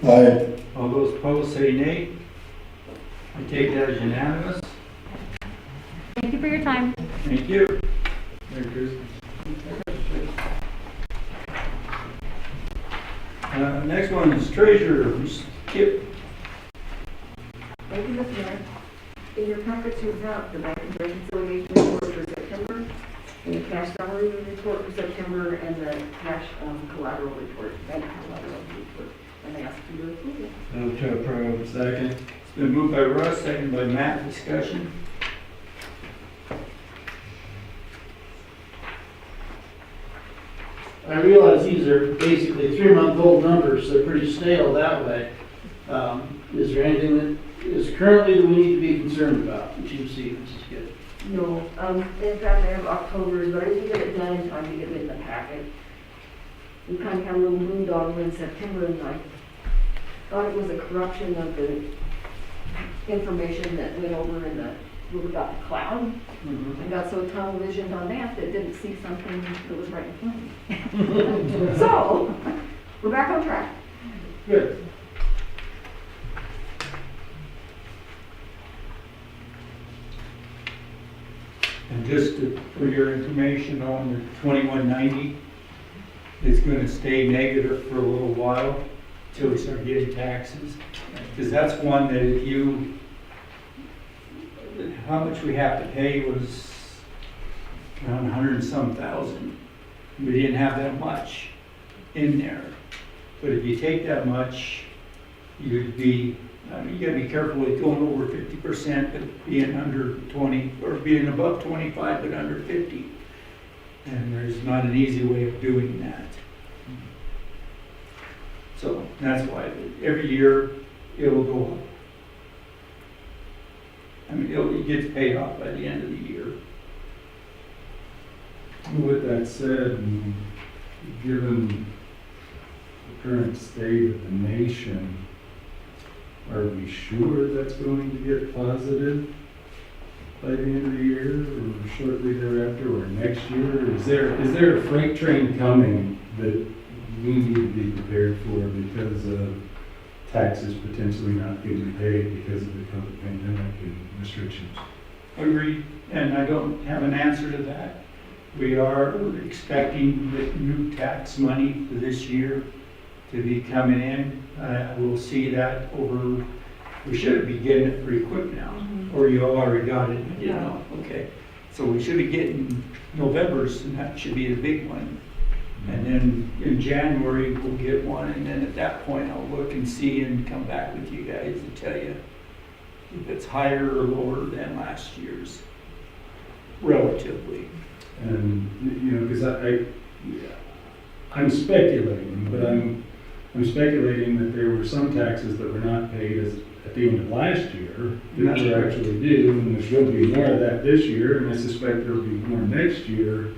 Aye. All those opposed say nay. I take that as unanimous. Thank you for your time. Thank you. Merry Christmas. Next one is treasurer, Kip. Thank you, Mr. Mayor. In your package, you have the bank and reconciliation report for September, and the cash salary report for September, and the cash collateral report, bank collateral report. And I ask for your approval. Move to approve. Second. It's been moved by Russ, seconded by Matt. Discussion. I realize these are basically 3-month-old numbers, they're pretty stale that way. Is there anything that is currently that we need to be concerned about? Chief Stevens is good. No, in fact, I have October's, but I didn't get it done in time to get it in the packet. We kind of had a little boondoggle in September, and I thought it was a corruption of the information that went over in the, where we got the cloud. I got so tunnel visioned on that didn't see something that was right in front of me. So, we're back on track. Good. And just for your information on the 2190, it's going to stay negative for a little while until we start getting taxes. Because that's one that if you, how much we have to pay was around 100 and some thousand. We didn't have that much in there. But if you take that much, you'd be, I mean, you gotta be careful with going over 50%, but being under 20, or being above 25, but under 50. And there's not an easy way of doing that. So that's why every year it'll go up. I mean, it gets paid off by the end of the year. With that said, and given the current state of the nation, are we sure that's going to get positive? by the end of the year or shortly thereafter or next year? Is there a freight train coming that we need to be prepared for because of taxes potentially not getting paid because of the COVID pandemic and restrictions? Agreed, and I don't have an answer to that. We are expecting the new tax money for this year to be coming in. We'll see that over, we should be getting it pretty quick now, or you already got it, you know, okay. So we should be getting November's, and that should be the big one. And then in January, we'll get one, and then at that point, I'll look and see and come back with you guys and tell you if it's higher or lower than last year's, relatively. And, you know, because I'm speculating, but I'm speculating that there were some taxes that were not paid at the end of last year that were actually due, and there's going to be more of that this year, and I suspect there'll be more next year.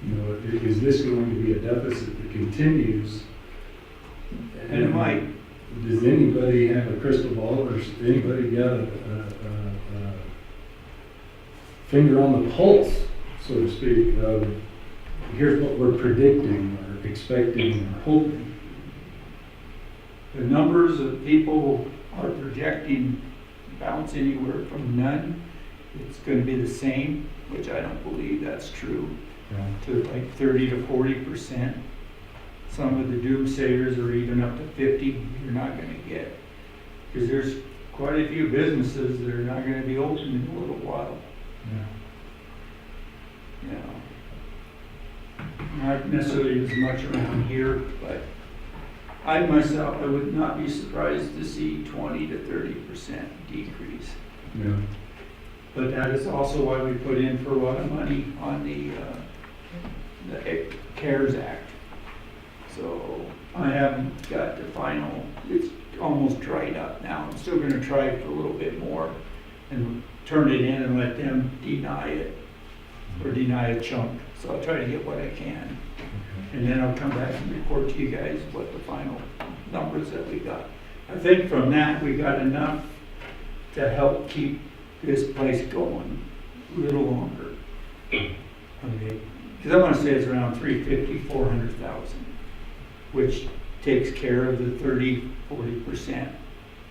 You know, is this going to be a deficit that continues? And it might. Does anybody have a crystal ball, or has anybody got a finger on the pulse, so to speak, of here's what we're predicting or expecting or hoping? The numbers of people are projecting bounce anywhere from none. It's going to be the same, which I don't believe that's true, to like 30 to 40%. Some of the doomsayers are even up to 50. You're not going to get, because there's quite a few businesses that are not going to be open in a little while. You know, not necessarily as much around here, but I myself, I would not be surprised to see 20 to 30% decrease. Yeah. But that is also why we put in for a lot of money on the CARES Act. So I haven't got the final, it's almost dried up now. I'm still gonna try for a little bit more and turn it in and let them deny it or deny a chunk. So I'll try to get what I can. And then I'll come back and report to you guys what the final numbers that we got. I think from that, we got enough to help keep this place going a little longer. Okay, because I want to say it's around 350, 400,000, which takes care of the 30-40%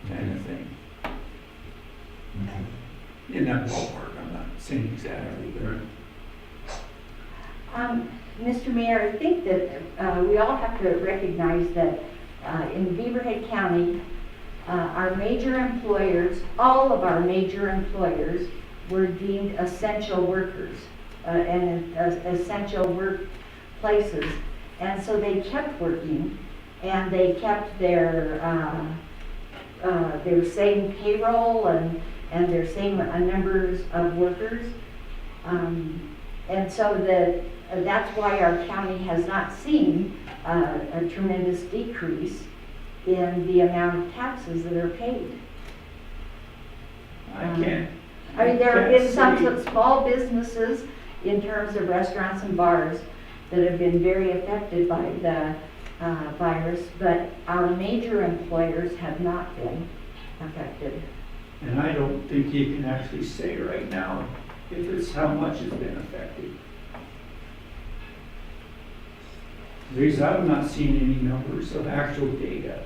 kind of thing. In that ballpark, I'm not saying exactly, but. Mr. Mayor, I think that we all have to recognize that in Beaverhead County, our major employers, all of our major employers were deemed essential workers and essential workplaces. And so they kept working, and they kept their same payroll and their same numbers of workers. And so that's why our county has not seen a tremendous decrease in the amount of taxes that are paid. I mean, there have been some small businesses in terms of restaurants and bars that have been very affected by the virus, but our major employers have not been affected. And I don't think you can actually say right now if it's how much has been affected. Because I've not seen any numbers of actual data.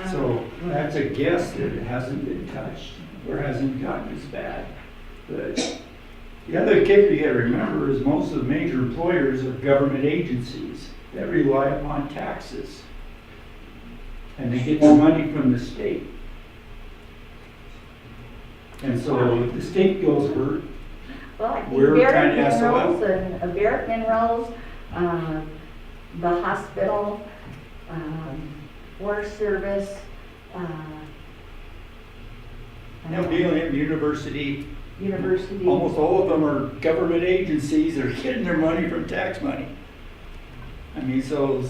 So that's a guess that it hasn't been touched or hasn't gotten as bad. But the other kicker you gotta remember is most of the major employers are government agencies that rely upon taxes. And they get their money from the state. And so if the state goes hurt, well, I think we're Barrett kind of Minerals SOL. and Barrett Minerals, the hospital, Forest Service, BLM University, University. almost all of them are government agencies. They're getting their money from tax money. I mean, so,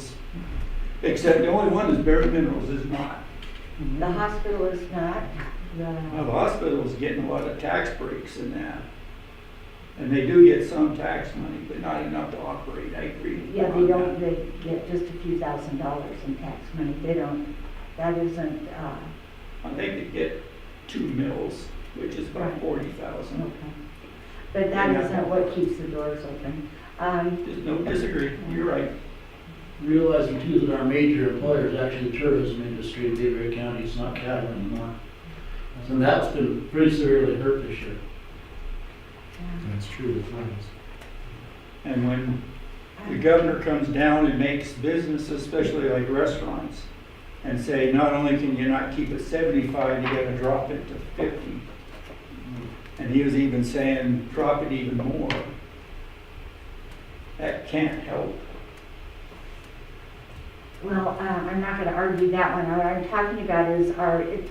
except the only one is Barrett Minerals is not. The hospital is not. Well, the hospital is getting a lot of tax breaks in that. And they do get some tax money, but not enough to operate. I agree. Yeah, they don't, they get just a few $1,000s in tax money. They don't, that isn't, I think they get 2 mills which is about Right. 40,000. Okay. But that isn't what keeps the doors open. Just no disagree, you're right. Realizing too that our major employer is actually the tourism industry in Beaver County, it's not cattle anymore. And that's been pretty severely hurt this year. That's true, it was. And when the governor comes down and makes business, especially like restaurants, and say, not only can you not keep it 75, you gotta drop it to 50. And he was even saying, drop it even more. That can't help. Well, I'm not gonna argue that one. What I'm talking about is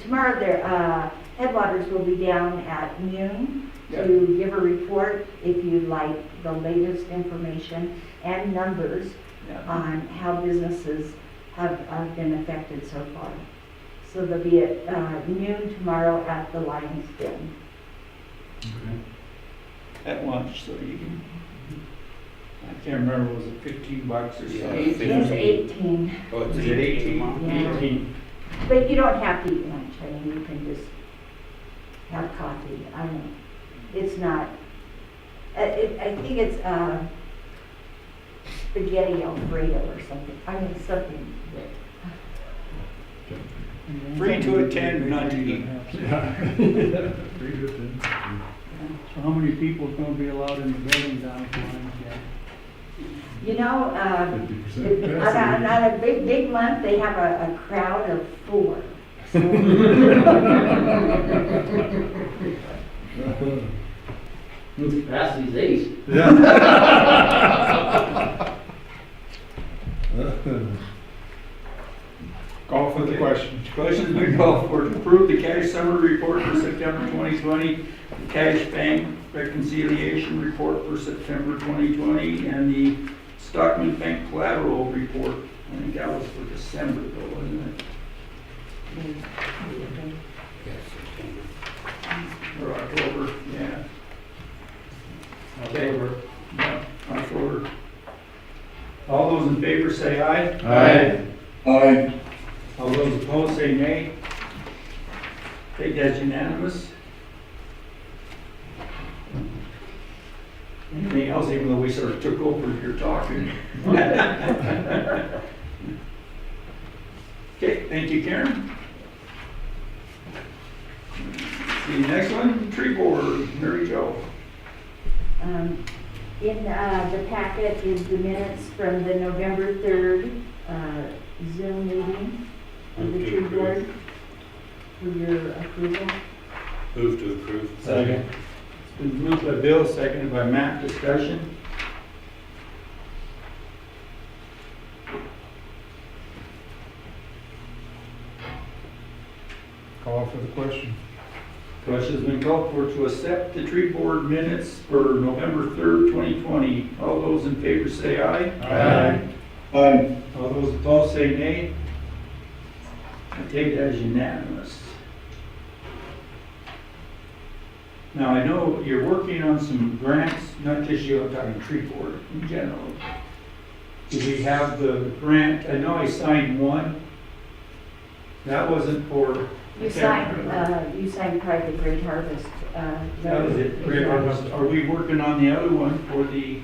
tomorrow their, Headwaters will be down at noon to give a report if you'd like the latest information and numbers on how businesses have been affected so far. So they'll be at noon tomorrow at the Lions Den. At lunch, so you can, I can't remember, was it $15 or something? It's 18. Oh, is it 18? Yeah. 18. But you don't have to eat lunch. I mean, you can just have coffee. I mean, it's not, I think it's spaghetti Alfredo or something. I mean, something that. Free to attend, not to eat. Free to attend. So how many people is gonna be allowed in the building down at the Lions Den? You know, on a big month, they have a crowd of 4. So Pass these days. Call for the question. Question's been called for to approve the cash summary report for September 2020, the cash bank reconciliation report for September 2020, and the Stockman Bank collateral report. I think that was for December though, wasn't it? Or October, yeah. October. Yeah, October. All those in favor say aye. Aye. Aye. All those opposed say nay. Take that as unanimous. Anything else, even though we sort of took over your talking? Okay, thank you, Karen. The next one, tree board, Mary Jo. in the packet is the minutes from the November 3rd Zoom meeting of the tree board for your approval. Move to approve. Second. It's been moved by Bill, seconded by Matt. Discussion. Call for the question. Question's been called for to accept the tree board minutes for November 3rd, 2020. All those in favor say aye. Aye. Aye. All those opposed say nay. I take that as unanimous. Now, I know you're working on some grants, not just you, I'm talking tree board in general. Do we have the grant? I know I signed one. That wasn't for. You signed Private Great Harvest. That was it, Great Harvest. Are we working on the other one for the?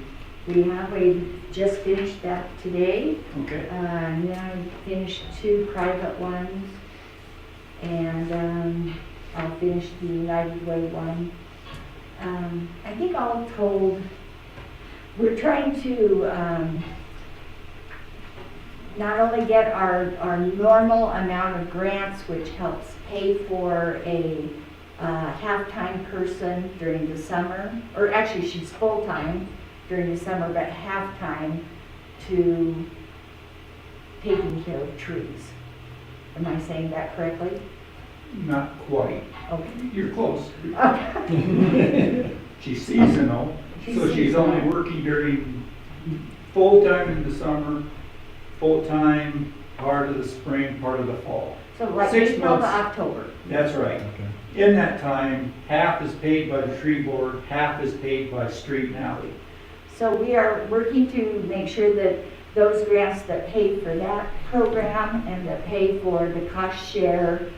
We just finished that today. Okay. Now I finished 2 private ones, and I'll finish the United Way one. I think all told, we're trying to not only get our normal amount of grants, which helps pay for a half-time person during the summer, or actually she's full-time during the summer, but half-time to taking care of trees. Am I saying that correctly? Not quite. Okay. You're close. Okay. She's seasonal, so she's only working during full-time in the summer, full-time part of the spring, part of the fall. So like 6 April to months. October. That's right. In that time, half is paid by the tree board, half is paid by street and alley. So we are working to make sure that those grants that pay for that program and that pay for the cost share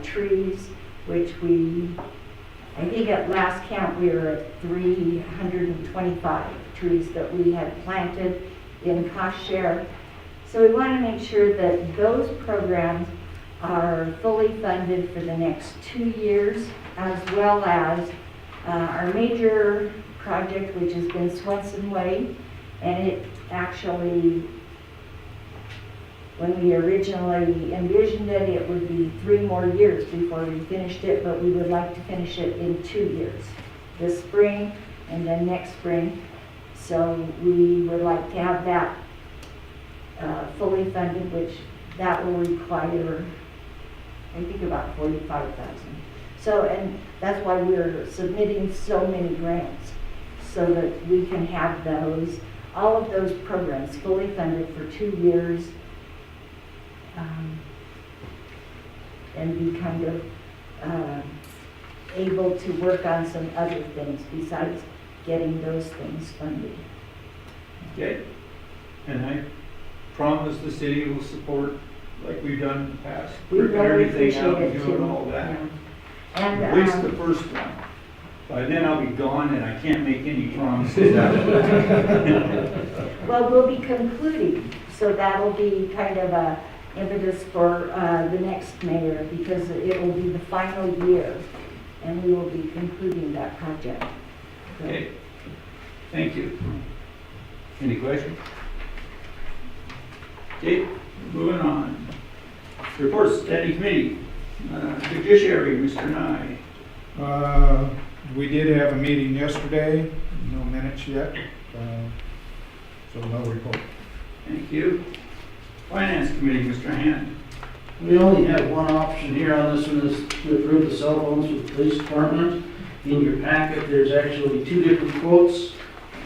trees, which we I think at last count, we were at 325 trees that we had planted in cost share. So we want to make sure that those programs are fully funded for the next 2 years, as well as our major project, which has been Swenson Way. And it actually, when we originally envisioned it, it would be 3 more years before we finished it, but we would like to finish it in 2 years. This spring and then next spring. So we would like to have that fully funded, which that will require, I think, about $45,000. So, and that's why we're submitting so many grants, so that we can have those, all of those programs fully funded for 2 years, and be kind of able to work on some other things besides getting those things funded. Okay? And I promise the city will support, like we've done in the past, We ripping really everything out and appreciate it, doing too. all that. Yeah. And, At least the first one. By then I'll be gone and I can't make any promises after that. well, we'll be concluding, so that'll be kind of a impetus for the next mayor, because it will be the final year, and we will be concluding that project. So, Okay, thank you. Any questions? Okay, moving on. Reports, standing committee. Judiciary, Mr. Nye. We did have a meeting yesterday, no minutes yet, so no report. Thank you. Finance committee, Mr. Hand. We only have one option here on this one, is to approve the cell phones for the police department. In your packet, there's actually 2 different quotes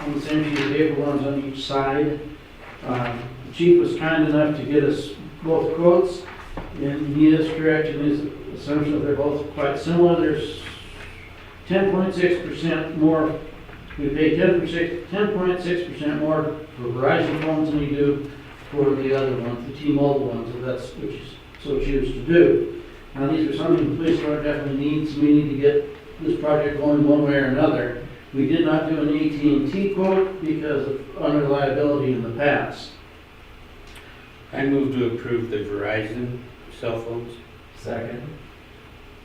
on the same sheet of paper, one's on each side. The chief was kind enough to get us both quotes, and he is correct in his assumption that they're both quite similar. There's 10.6% more, we pay 10.6% more for Verizon phones than you do for the other ones, the T-Mobile ones, if that's what you so choose to do. Now, these are something the police department definitely needs. We need to get this project going one way or another. We did not do an AT&T quote because of unreliability in the past. I move to approve the Verizon cell phones. Second.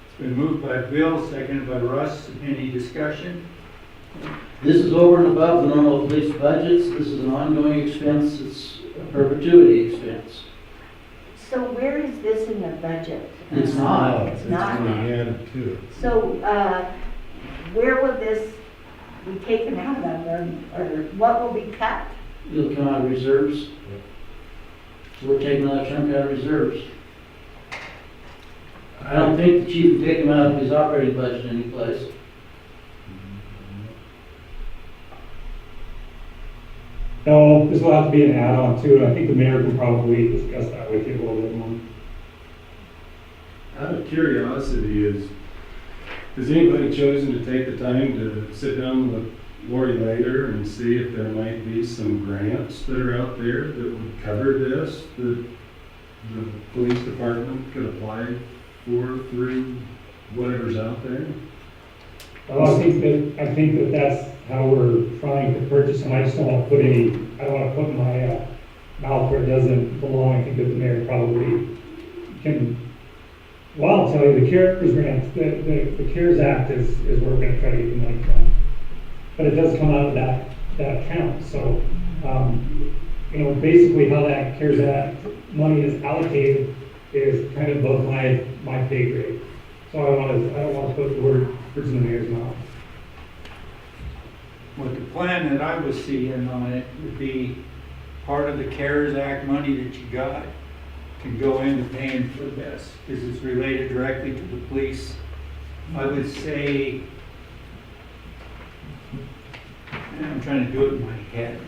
It's been moved by Bill, seconded by Russ. Any discussion? This is over and above the normal police budgets. This is an ongoing expense. It's a perpetuity expense. So where is this in the budget? It's not. It's not. added to it. So, where will this be taken out of, or what will be cut? It'll come out of reserves. So we're taking another chunk out of reserves. I don't think the chief would take him out of his operating budget anyplace. No, this will have to be an add-on too, and I think the mayor can probably discuss that with you a little bit more. Out of curiosity, has anybody chosen to take the time to sit down with Lori later and see if there might be some grants that are out there that would cover this, that the police department could apply for through whatever's out there? Well, I think that that's how we're trying to purchase them. I just don't want to put any, I don't want to put my mouth where it doesn't belong. I think that the mayor probably can, well, I'll tell you, the CARES grant, the CARES Act is where we're going to try to get the money from. But it does come out of that account. So, you know, basically how that CARES Act money is allocated is kind of above my pay grade. So I don't want to put the words in the mayor's mouth. Well, the plan that I was seeing on it would be part of the CARES Act money that you got can go into paying for this, because it's related directly to the police. I would say, I'm trying to do it in my head,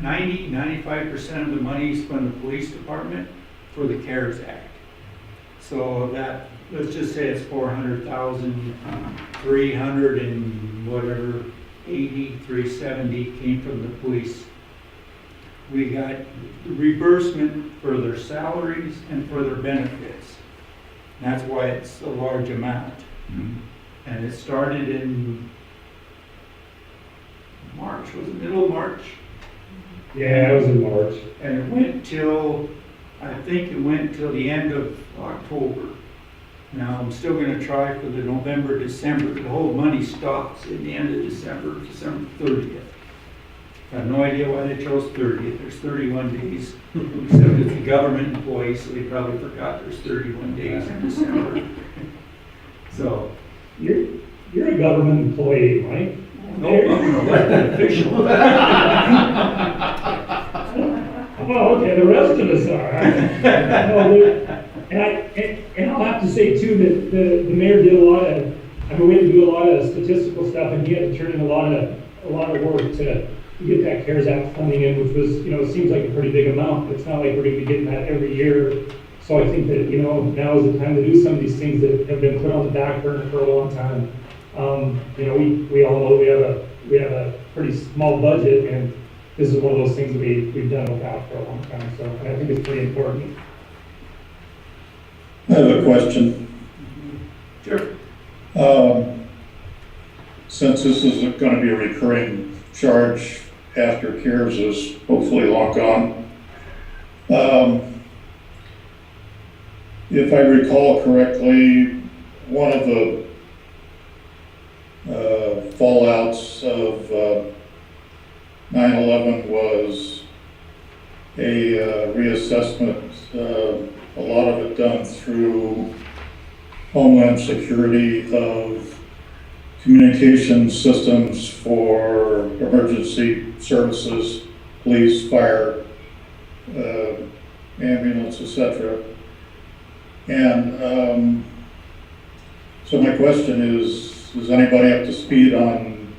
95% of the money is from the police department for the CARES Act. So that, let's just say it's 400,000, 300 and whatever, 370 came from the police. We got reimbursement for their salaries and for their benefits. And that's why it's a large amount. And it started in March, was it middle of March? Yeah, it was in March. And it went till, I think it went till the end of October. Now, I'm still gonna try for the November, December. The whole money stops at the end of December, December 30th. I have no idea why they chose 30th. There's 31 days. Except it's a government employee, so they probably forgot there's 31 days in December. So. You're a government employee, Mike. No, I'm an elected official. Oh, okay, the rest of us are. And I'll have to say too, that the mayor did a lot of, we had to do a lot of statistical stuff, and he had to turn in a lot of work to get that CARES Act funding in, which was, it seems like a pretty big amount, but it's not like we're gonna be getting that every year. So I think that, now is the time to do some of these things that have been put on the back burner for a long time. We all know we have a pretty small budget, and this is one of those things that we've done without for a long time, so I think it's pretty important. I have a question. Sure. Since this is going to be a recurring charge after CARES is hopefully long gone, if I recall correctly, one of the fallouts of 9/11 was a reassessment, a lot of it done through Homeland Security of communication systems for emergency services, police, fire, ambulance, etc. And so my question is anybody up to speed on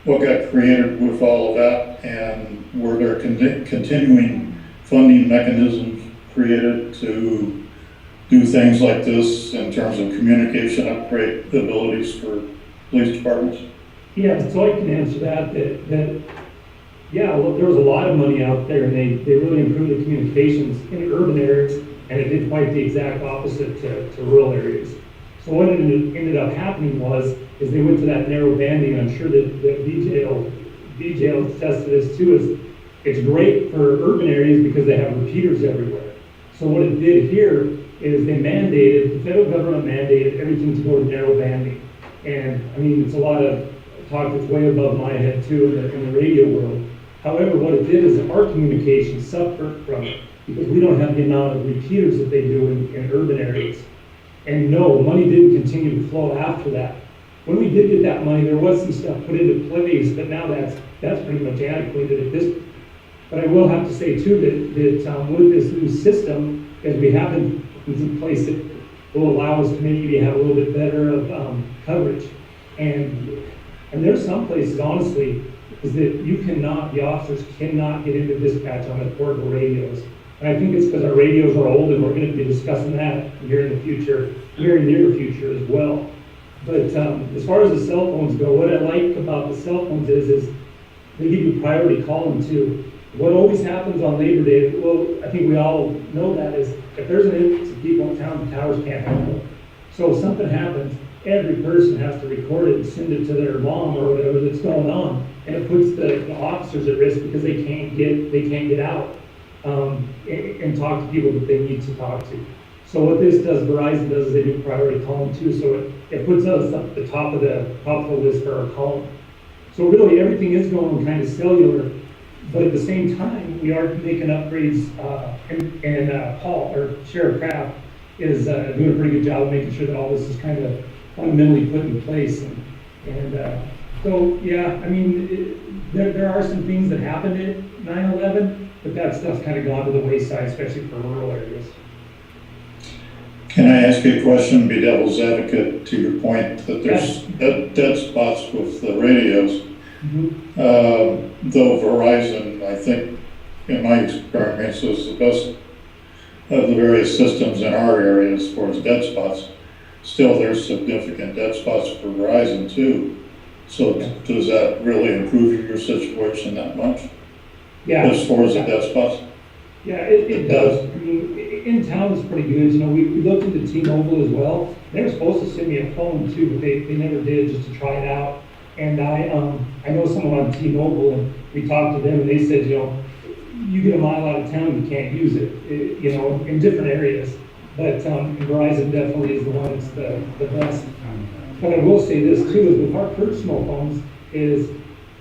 what got created with all of that, and were there continuing funding mechanisms created to do things like this in terms of communication upgrade abilities for police departments? Yeah, so I can answer that yeah, well, there was a lot of money out there, and they really improved the communications in urban areas, and it did quite the exact opposite to rural areas. So what ended up happening is they went to that narrow banding, and I'm sure that BJ will attest to this too, is it's great for urban areas because they have repeaters everywhere. So what it did here is the federal government mandated everything to go to narrow banding. And it's a lot of talk that's way above my head too in the radio world. However, what it did is our communications suffered from it because we don't have the amount of repeaters that they do in urban areas. And no, money didn't continue to flow after that. When we did get that money, there was some stuff put into place, but now that's pretty much antiquated at this point. But I will have to say too that with this new system, as we have in place, that will allow us to maybe have a little bit better of coverage. And there's some places, honestly, is that the officers cannot get into dispatch on the portable radios. And I think it's because our radios are old, and we're going to be discussing that here in the future, very near future as well. But as far as the cell phones go, what I like about the cell phones is they give you priority calling too. What always happens on Labor Day, well, I think we all know that, is if there's an influx of people in town, the towers can't handle it. So if something happens, every person has to record it and send it to their mom or whatever that's going on, and it puts the officers at risk because they can't get out and talk to people that they need to talk to. So what this does, Verizon does, is they do priority calling too. So it puts us up the top of the list for our calling. So really everything is going kind of cellular, but at the same time we are making upgrades. And Paul, or Sheriff Kraft, is doing a pretty good job of making sure that all this is kind of fundamentally put in place. So yeah, there are some things that happened at 9/11, but that stuff's kind of gone to the wayside, especially for rural areas. Can I ask you a question, be devil's advocate to your point that there's dead spots with the radios? Though Verizon, I think, in my experience, is the best of the various systems in our area as far as dead spots. Still, there's significant dead spots for Verizon too. So does that really improve your situation that much? Yeah. As far as the dead spots? Yeah, it does. I mean, in town it's pretty good. You know, we looked into T-Mobile as well. They were supposed to send me a phone too, but they never did, just to try it out. And I know someone on T-Mobile, and we talked to them, and they said, you know, you get a mile out of town, you can't use it, you know, in different areas. But Verizon definitely is the one that's the best. But I will say this too, is with our personal phones is,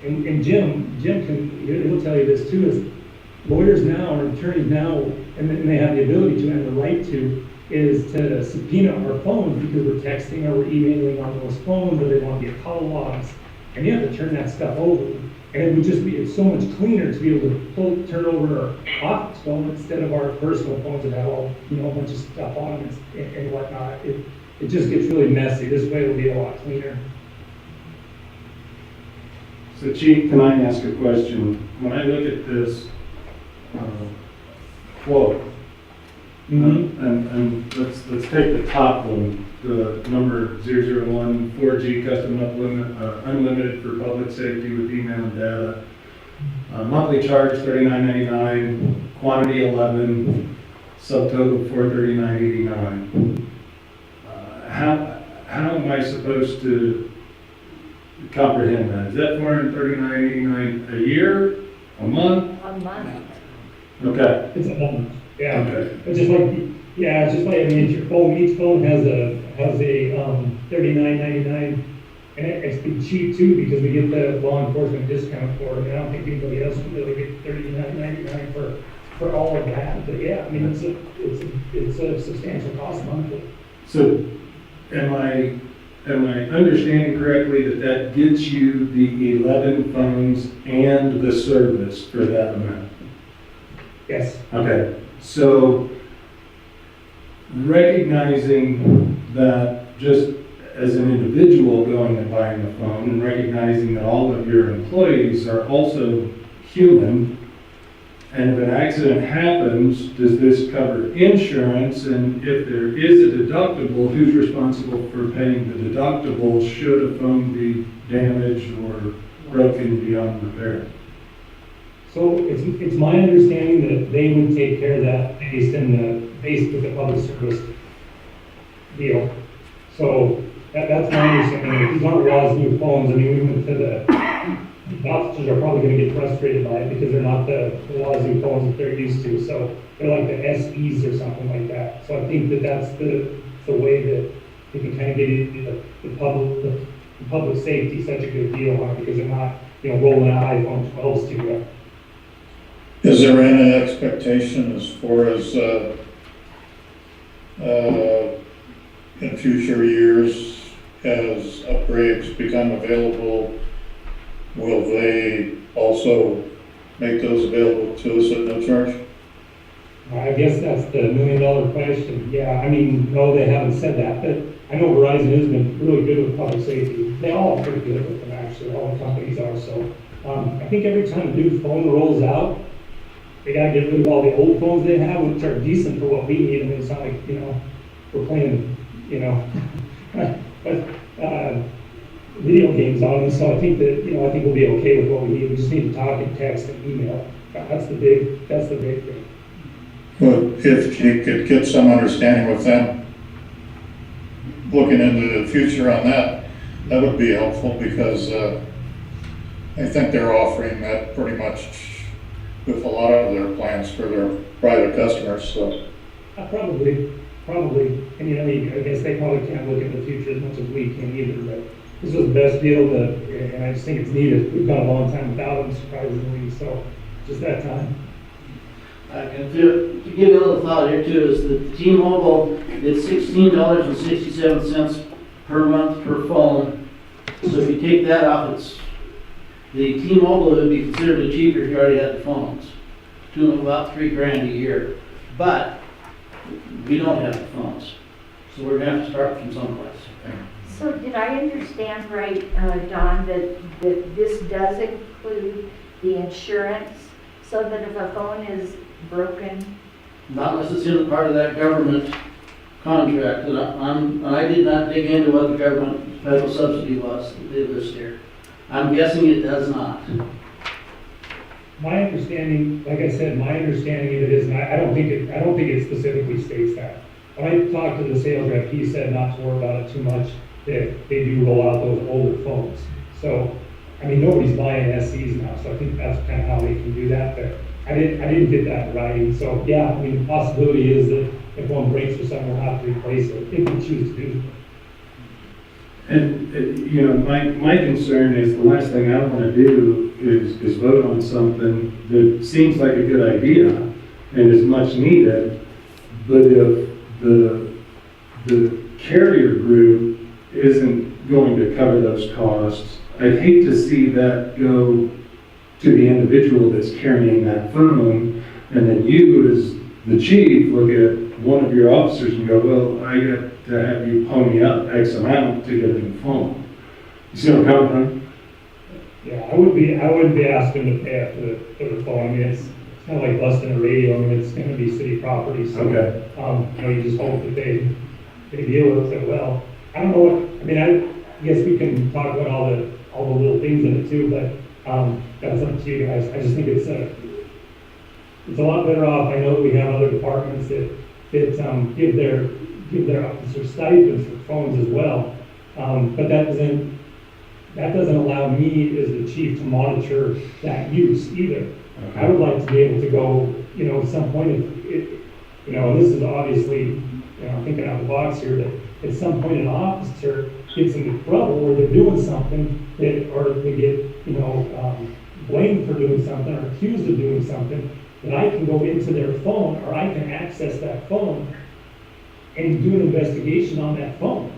and Jim he'll tell you this too, is lawyers now or attorneys now, and they have the ability to and the right to, is to subpoena our phones because we're texting or we're emailing on those phones, or they want to get call logs, and you have to turn that stuff over. And it would just be so much cleaner to be able to turn over our office phone instead of our personal phones that have all, you know, a bunch of stuff on them and whatnot. It just gets really messy. This way it'll be a lot cleaner. So Chief, can I ask a question? When I look at this quote, and let's take the top one, the number 001, 4G custom unlimited for public safety with email and data. Monthly charge $39.99, quantity 11, subtotal $439.89. How am I supposed to comprehend that? Is that $439.89 a year, a month? A month. Okay. It's a month. Yeah. Okay. It's just like, I mean, your phone, each phone has a $39.99, and it's been cheap too because we get the law enforcement discount for it. And I don't think anybody else would really get $39.99 for all of that. But yeah, I mean, it's a substantial cost monthly. So, am I understanding correctly that gets you the 11 phones and the service for that amount? Yes. Okay. So, recognizing that just as an individual going and buying a phone, and recognizing that all of your employees are also human, and if an accident happens, does this cover insurance? And if there is a deductible, who's responsible for paying the deductible should a phone be damaged or broken beyond repair? So it's my understanding that they would take care of that based with the public service deal. So that's my understanding. These aren't Law's new phones. I mean, we went to the officers are probably going to get frustrated by it because they're not the Law's new phones that they're used to. So they're like the SEs or something like that. So I think that's the way that we can kind of get into the public safety such a good deal on it because they're not, you know, rolling out iPhone 12s to Is there any expectation as far as in future years as upgrades become available, will they also make those available to us at no charge? I guess that's the $1 million question. Yeah, I mean, no, they haven't said that, but I know Verizon has been really good with public safety. They all are pretty good with them, actually. All the companies are. So I think every time a new phone rolls out, they gotta get rid of all the old phones they have, which are decent for what we need. I mean, it's not like, you know, we're playing, you know, video games on them. So I think that, you know, I think we'll be okay with what we need. We just need to talk and text and email. That's the big thing. Well, if you could get some understanding with them, looking into the future on that, that would be helpful because I think they're offering that pretty much with a lot of their plans for their private customers, so. Probably, and you know, I guess they probably can't look into the future as much as we can either, but this was the best deal and I just think it's needed. We've gone a long time without them, surprisingly, so just that time. To give you a little thought here too, is that T-Mobile, it's $16.67 per month per phone. So if you take that off, the T-Mobile would be considerably cheaper if you already had the phones, to about $3,000 a year. But we don't have the phones, so we're gonna have to start from someplace. So did I understand right, Don, that this does include the insurance, so that if a phone is broken? Not unless it's in part of that government contract, and I did not dig into what the government federal subsidy was that they list here. I'm guessing it does not. My understanding, like I said, my understanding of it is, and I don't think it specifically states that. When I talked to the sales rep, he said not to worry about it too much, that they do roll out those older phones. So, I mean, nobody's buying SEs now, so I think that's kind of how they can do that, but I didn't get that in writing. So, yeah, I mean, the possibility is that if one breaks or something, we'll have to replace it, if we choose to do so. And, you know, my concern is the last thing I want to do is vote on something that seems like a good idea and is much needed, but if the carrier group isn't going to cover those costs, I'd hate to see that go to the individual that's carrying that phone, and then you as the chief look at one of your officers and go, well, I got to have you pony up X amount to get a new phone. You see what I'm coming from? Yeah, I wouldn't be asking to pay for the phone. I mean, it's kind of like busting a radio. I mean, it's going to be city property, so Okay. you know, you just hope that they deal with it well. I don't know what, I mean, I guess we can talk about all the little things in it too, but that's up to you guys. I just think it's a lot better off. I know that we have other departments that give their officers stipends for phones as well, but that doesn't allow me as the chief to monitor that use either. Okay. I would like to be able to go, you know, at some point, you know, and this is obviously, you know, thinking out of the box here, that at some point an officer gets into trouble or they're doing something or they get, you know, blamed for doing something or accused of doing something, that I can go into their phone or I can access that phone and do an investigation on that phone,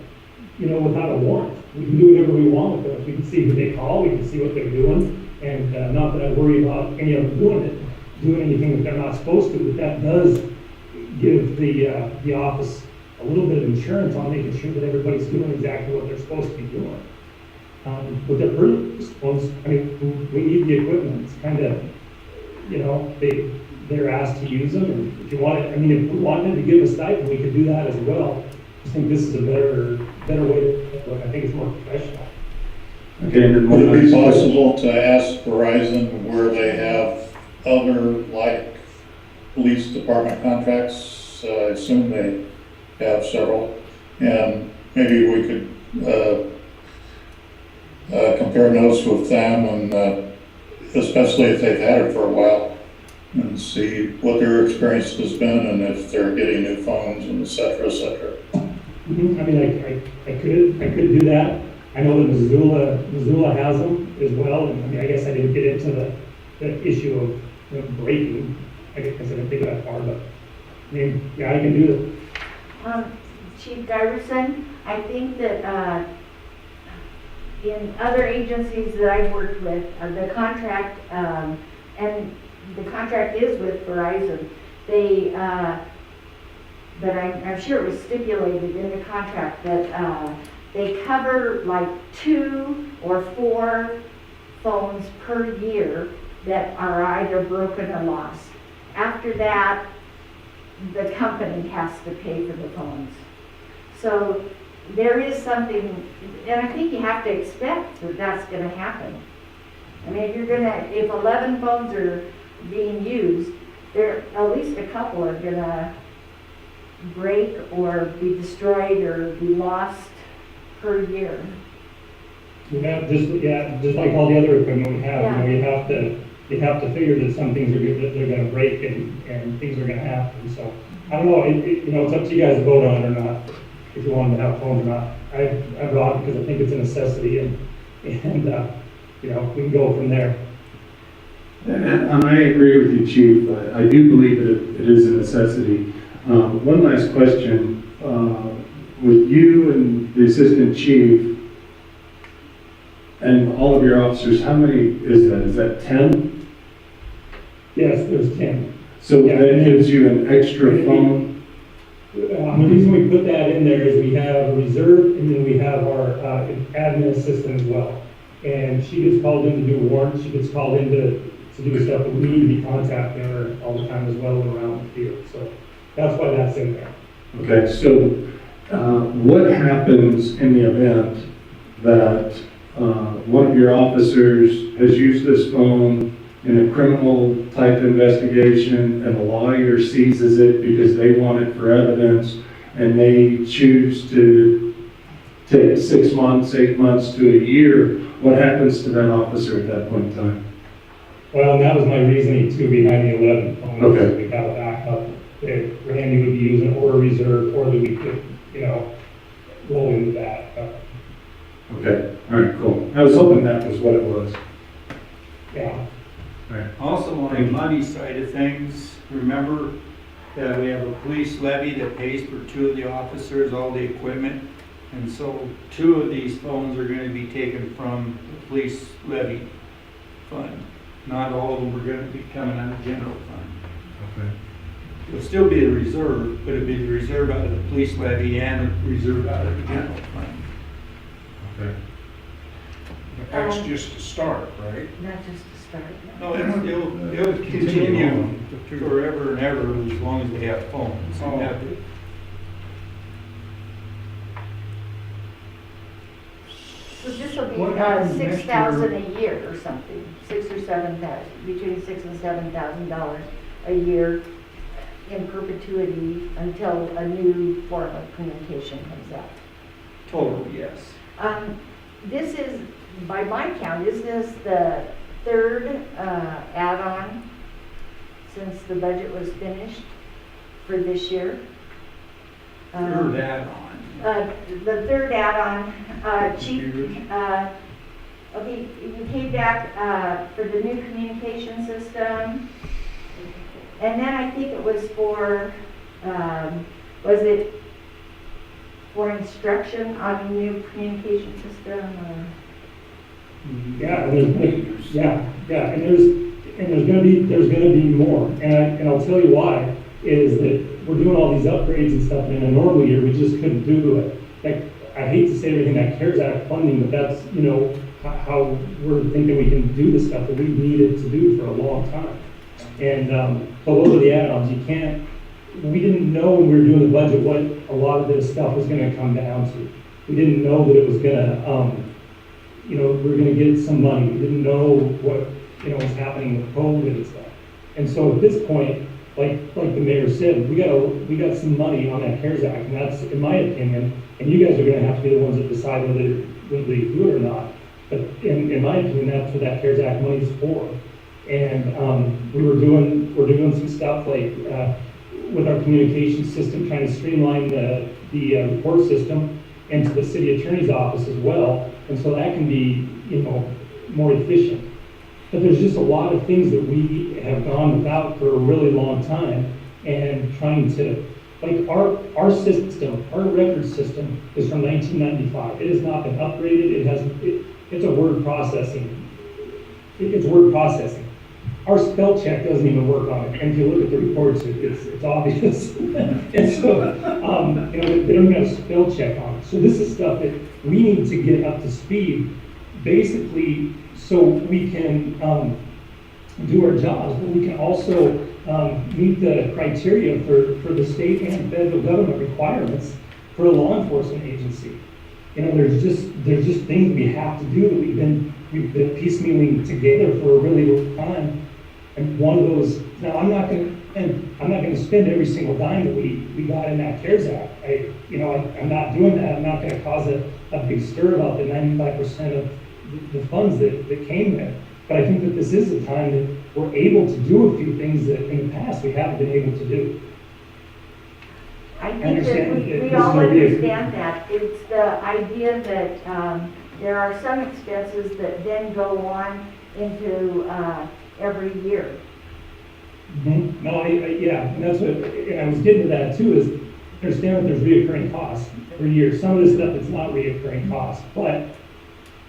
you know, without a warrant. We can do whatever we want with it. We can see who they call, we can see what they're doing, and not that I worry about any of them doing anything that they're not supposed to, but that does give the office a little bit of insurance on making sure that everybody's doing exactly what they're supposed to be doing. With the first ones, I mean, we need the equipment. It's kind of, you know, they're asked to use them, and if you want it, I mean, if we wanted to give a stipend, we could do that as well. I think this is a better way to look. I think it's more professional. Okay, and then Would it be possible to ask Verizon where they have other, like, police department contracts? I assume they have several, and maybe we could compare notes with them, and especially if they've had it for a while, and see what their experience has been, and if they're getting new phones, and et cetera, et cetera. Mm-hmm. I mean, I could do that. I know that Missoula has them as well, and I mean, I guess I didn't get into the issue of, you know, breaking. I guess I didn't think that far, but I mean, yeah, I can do it. Chief Giverson, I think that in other agencies that I've worked with, the contract, and the contract is with Verizon, but I'm sure it was stipulated in the contract that they cover like 2 or 4 phones per year that are either broken or lost. After that, the company has to pay for the phones. So there is something, and I think you have to expect that that's going to happen. I mean, if 11 phones are being used, at least a couple are going to break or be destroyed or be lost per year. Just like all the other equipment we have, Yeah. you know, you have to figure that some things they're going to break and things are going to happen. So I don't know. You know, it's up to you guys to vote on it or not. If you want them to have phones or not, I brought it because I think it's a necessity, and you know, we can go from there. And I agree with you, Chief. I do believe that it is a necessity. One last question. With you and the Assistant Chief and all of your officers, how many is that? Is that 10? Yes, there's 10. So that gives you an extra phone? The reason we put that in there is we have a reserve, and then we have our admin assistant as well. And she gets called in to do warrants, she gets called in to do stuff, but we need to be contacting her all the time as well and around the field. So that's why that's in there. Okay, so what happens in the event that one of your officers has used this phone, in a criminal type investigation and the lawyer seizes it because they want it for evidence and they choose to take 6 months, 8 months to a year, what happens to that officer at that point in time? Well, and that was my reasoning too behind the 11 phones. Okay. We got a backup. If Randy would be using or a reserve, or that we could, roll into that. Okay, all right, cool. I was hoping that was what it was. Yeah. All right. Also, on the money side of things, remember that we have a police levy that pays for 2 of the officers, all the equipment. And so 2 of these phones are gonna be taken from the police levy fund. Not all of them are gonna be coming out of general fund. Okay. It'll still be a reserve, but it'll be the reserve out of the police levy and a reserve out of the general fund. Okay. But that's just to start, right? Not just to start. No, it'll continue forever and ever as long as they have phones. Oh. So this will What be happens next 6,000 year? a year or something, 6 or 7,000, between $6,000 and $7,000 a year in perpetuity until a new form of communication comes out. Total, yes. This is, by my count, is this the 3rd add-on since the budget was finished for this year? Third add-on. The 3rd add-on, chief, okay, you came back for the new communication system. And then I think it was for, was it for instruction on a new communication system or? Yeah, and there's gonna be more, and I'll tell you why, is that we're doing all these upgrades and stuff, and in a normal year, we just couldn't do it. Like, I hate to say everything that CARES Act funding, but that's, how we're thinking we can do the stuff that we've needed to do for a long time. And, but those are the add-ons, we didn't know when we were doing the budget what a lot of this stuff was gonna come down to. We didn't know that it was gonna, we were gonna get some money, we didn't know what, was happening with COVID and stuff. And so at this point, like the mayor said, we got some money on that CARES Act, and that's, in my opinion, and you guys are gonna have to be the ones that decide whether they do it or not. But in my opinion, that's what that CARES Act money is for. And we're doing some stuff like with our communication system, trying to streamline the report system into the city attorney's office as well, and so that can be more efficient. But there's just a lot of things that we have gone without for a really long time, and trying to, like our system, our record system is from 1995. It has not been upgraded. It's a word processing. It's word processing. Our spell check doesn't even work on it, and if you look at the reports, it's obvious. And so, they don't even have a spell check on it. So this is stuff that we need to get up to speed, basically, so we can do our jobs, but we can also meet the criteria for the state and federal government requirements for a law enforcement agency. There's just things we have to do that we've been piecemealing together for a really long time. And one of those, now I'm not gonna spend every single dime that we got in that CARES Act. I'm not doing that. I'm not gonna cause a big stir about the 95% of the funds that came there. But I think that this is a time that we're able to do a few things that in the past we haven't been able to do. I think that we all understand that. It's the idea that there are some expenses that then go on into every year. Mm-hmm. No, and that's what, and I was getting to that too, is understand that there's reoccurring costs every year. Some of this stuff is not reoccurring costs, but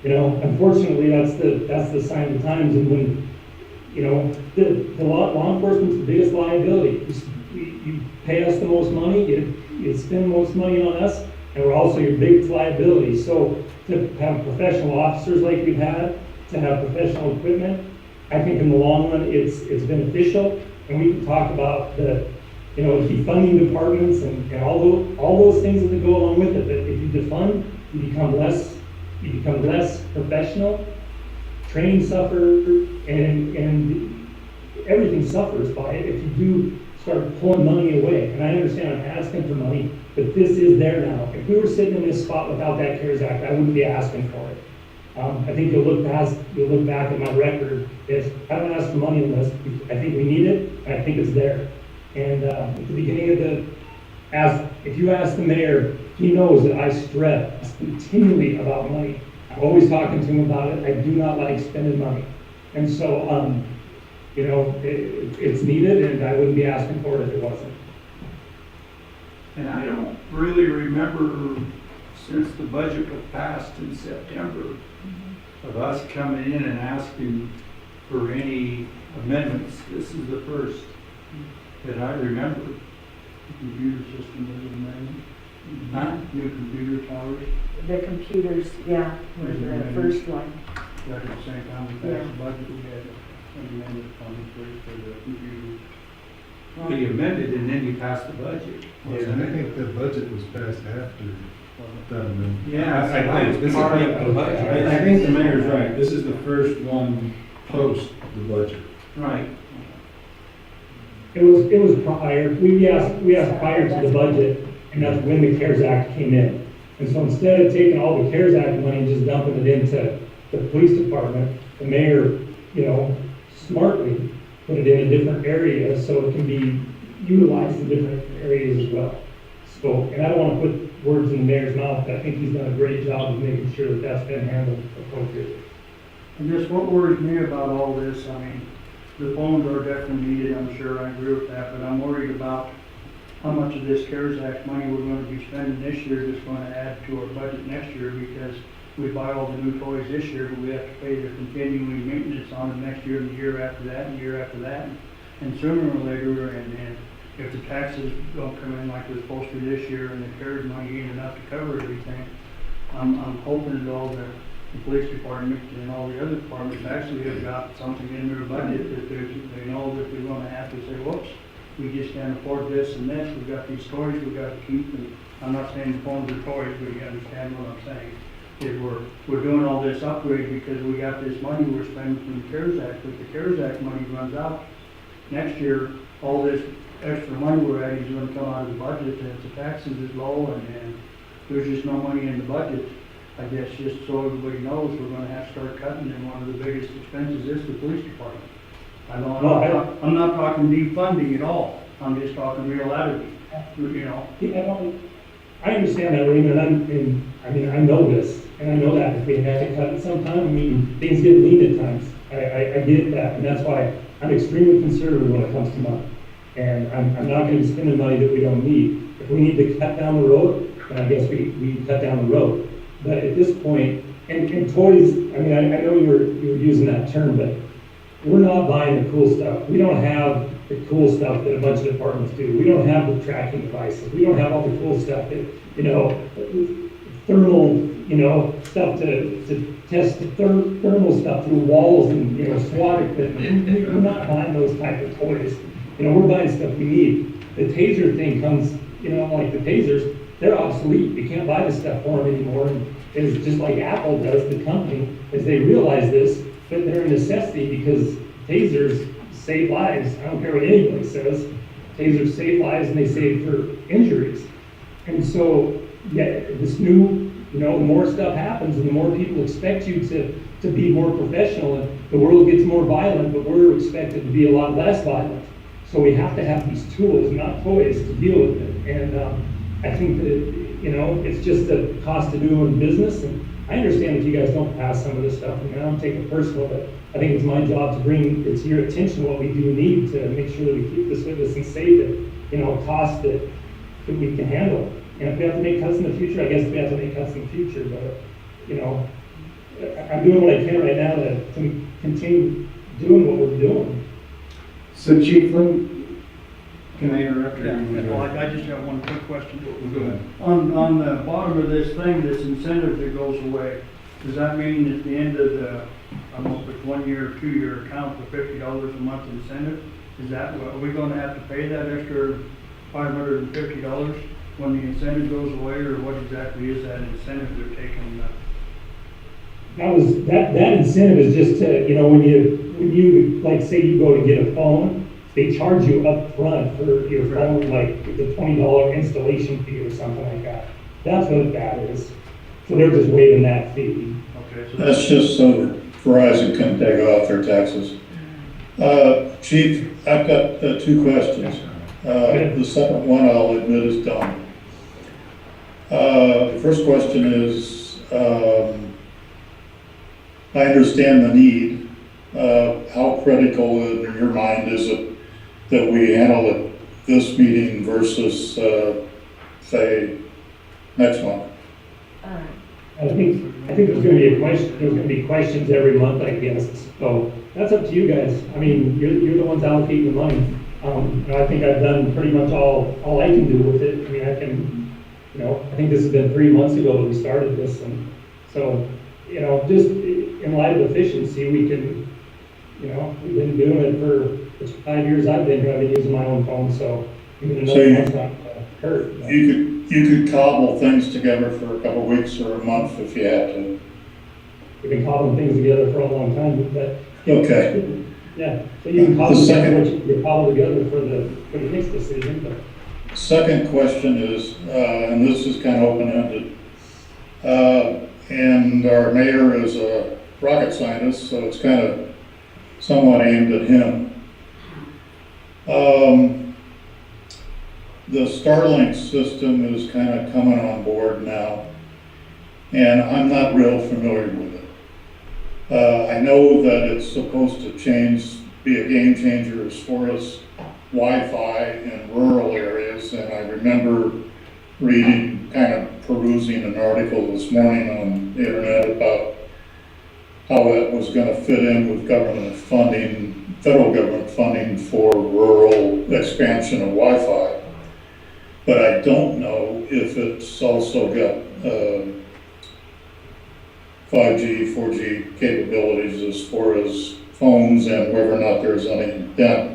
unfortunately, that's the sign of the times. And when, the law enforcement's the biggest liability. You pay us the most money, you spend the most money on us, and we're also your biggest liability. So to have professional officers like we've had, to have professional equipment, I think in the long run, it's beneficial. And we can talk about the, defunding departments and all those things that go along with it. But if you defund, you become less professional, training suffers, and everything suffers by it if you do start pulling money away. And I understand I'm asking for money, but this is there now. If we were sitting in this spot without that CARES Act, I wouldn't be asking for it. I think you'll look back at my record, if I don't ask for money on this, I think we need it, and I think it's there. And at the beginning of if you ask the mayor, he knows that I stress continually about money. I'm always talking to him about it. I do not like spending money. And so, you know, it's needed, and I wouldn't be asking for it if it wasn't. And I don't really remember, since the budget was passed in September, of us coming in and asking for any amendments. This is the first that I remember. The computer system was amended. Huh? New computer towers, The computers, yeah, was the first one. right at the same time we passed the budget, we had amended funds for the computers. You amended and then you passed the budget. Yeah, and I think the budget was passed after that amendment. Yeah, I think, this is, part of the budget. I think the mayor's right, this is the first one post the budget. Right. It was prior, we asked prior to the budget, and that's when the CARES Act came in. And so instead of taking all the CARES Act money and just dumping it into the police department, the mayor, you know, smartly put it in a different area so it can be utilized in different areas as well. So, and I don't want to put words in the mayor's mouth, but I think he's done a great job of making sure that that's been handled appropriately. And just what worries me about all this, I mean, the phones are definitely needed, I'm sure, I agree with that, but I'm worried about how much of this CARES Act money we're gonna be spending this year that's gonna add to our budget next year, because we buy all the new toys this year, but we have to pay the continuing maintenance on them next year and the year after that and the year after that. And sooner or later, and if the taxes don't come in like they're supposed to this year and the CARES money ain't enough to cover everything, I'm hoping that all the police department and all the other departments actually have got something in their budget that they know that they're gonna have to say, whoops, we just can't afford this and this, we've got these toys we got to keep, and I'm not saying the phones are toys, but you understand what I'm saying. Is we're doing all this upgrade because we got this money we're spending from the CARES Act, but the CARES Act money runs out next year. All this extra money we're adding is gonna come out of the budget, and if the taxes is low and there's just no money in the budget, I guess just so everybody knows, we're gonna have to start cutting, and one of the biggest expenses is the police department. I'm not talking defunding at all, I'm just talking reality, you know. Yeah, I understand that, Raymond, and I know this, and I know that if we have to cut it sometime, I mean, things get lean at times. I get that, and that's why I'm extremely conservative when it comes to money. And I'm not gonna be spending money that we don't need. If we need to cut down the road, then I guess we cut down the road. But at this point, and toys, I mean, I know you were using that term, but we're not buying the cool stuff. We don't have the cool stuff that a bunch of departments do. We don't have the tracking devices. We don't have all the cool stuff that, you know, thermal, you know, stuff to test the thermal stuff through walls and, you know, SWAT equipment. We're not buying those type of toys. You know, we're buying stuff we need. The taser thing comes, you know, like the tasers, they're obsolete. You can't buy this stuff for them anymore. And it's just like Apple does, the company, as they realize this, but they're a necessity because tasers save lives. I don't care what anybody says. Tasers save lives and they save for injuries. And so, yeah, this new, you know, the more stuff happens and the more people expect you to be more professional, and the world gets more violent, but we're expected to be a lot less violent. So we have to have these tools, not toys, to deal with it. And I think that, you know, it's just the cost of doing business. And I understand if you guys don't pass some of this stuff, and I don't take it personal, but I think it's my job to bring it to your attention what we do need to make sure that we keep this with us and save it, you know, cost that we can handle. And if we have to make cuts in the future, I guess we have to make cuts in the future, but, you know, I'm doing what I can right now to continue doing what we're doing. So Chief Lynn, can I interrupt you? Well, I just have one quick question. Go ahead. On the bottom of this thing, this incentive that goes away, does that mean at the end of the, I don't know if it's 1 year or 2 year account, the $50 a month incentive, is that, are we gonna have to pay that extra $550 when the incentive goes away, or what exactly is that incentive they're taking? that incentive is just to, when you, like, say you go to get a phone, they charge you up front for your phone, like the $20 installation fee or something like that. That's what that is. So they're just waiving that fee. Okay, so That's just so that Verizon can take off their taxes. Chief, I've got two questions. The second one I'll admit is dumb. The first question is, I understand the need. How critical in your mind is it that we handle it this meeting versus, say, next month? I think there's gonna be questions every month, I guess, so that's up to you guys. I mean, you're the ones allocating the money. And I think I've done pretty much all I can do with it. I mean, I think this has been 3 months ago that we started this, and so, just in light of efficiency, we can, we've been doing it for the 5 years I've been here. I've been using my own phone, so even another month's not gonna hurt. You could cobble things together for a couple of weeks or a month if you had to. We've been cobbling things together for a long time, but. Okay. Yeah, so you can cobble together what you cobble together for the next decision, but. Second question is, and this is kind of open-ended, and our mayor is a rocket scientist, so it's kind of somewhat aimed at him. The Starlink system is kind of coming on board now, and I'm not real familiar with it. I know that it's supposed to be a game changer as far as Wi-Fi in rural areas, and I remember reading, kind of perusing an article this morning on the internet about how that was going to fit in with government funding, federal government funding for rural expansion of Wi-Fi. But I don't know if it's also got 5G, 4G capabilities as far as phones, and whether or not there's any intent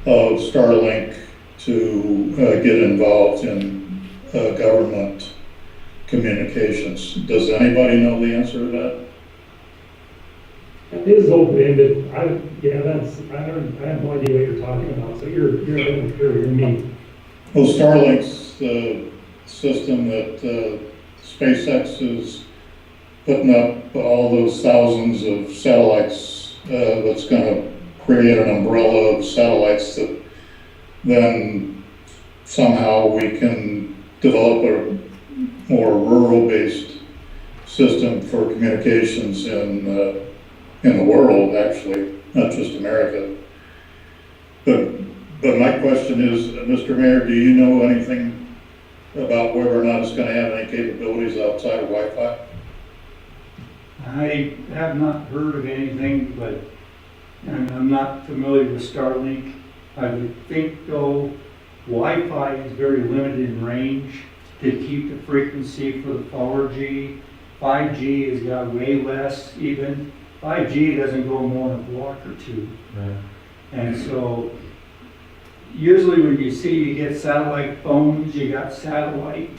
of Starlink to get involved in government communications. Does anybody know the answer to that? It is open-ended. I have no idea what you're talking about, so you're a little clearer than me. Well, Starlink's the system that SpaceX is putting up all those thousands of satellites that's going to create an umbrella of satellites that then somehow we can develop a more rural-based system for communications in the world, actually, not just America. But my question is, Mr. Mayor, do you know anything about whether or not it's going to have any capabilities outside of Wi-Fi? I have not heard of anything, but I'm not familiar with Starlink. I would think, though, Wi-Fi is very limited in range to keep the frequency for the 4G. 5G has got way less even. 5G doesn't go more than a block or two. Right. And so usually when you get satellite phones, you got satellite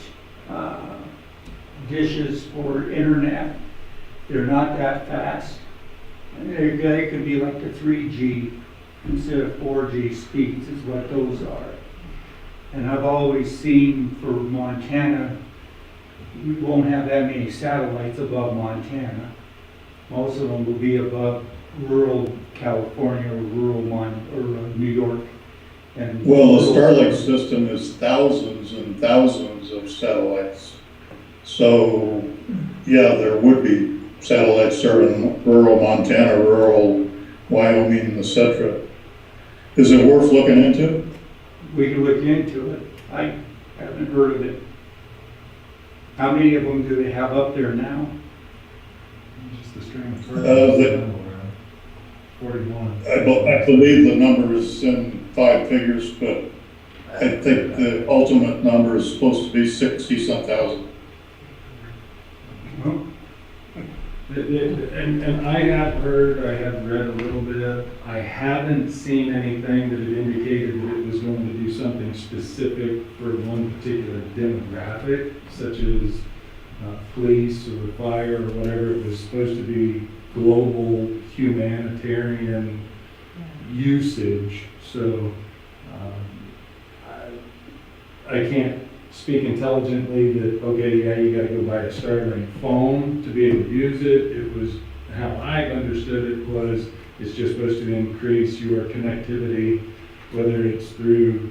dishes for internet. They're not that fast. They could be like the 3G instead of 4G speeds is what those are. And I've always seen for Montana, we won't have that many satellites above Montana. Most of them will be above rural California or rural New York. And well, the Starlink system is thousands and thousands of satellites. So, yeah, there would be satellites serving rural Montana, rural Wyoming, etc. Is it worth looking into? We can look into it. I haven't heard of it. How many of them do they have up there now? Just the string of 41. I believe the number is in 5 figures, but I think the ultimate number is supposed to be 60-some thousand. And I have heard, I have read a little bit, I haven't seen anything that had indicated that it was going to do something specific for one particular demographic, such as police or fire or whatever. It was supposed to be global humanitarian usage. So I can't speak intelligently that, okay, yeah, you gotta go buy a Starlink phone to be able to use it. It was, how I understood it was, it's just supposed to increase your connectivity, whether it's through,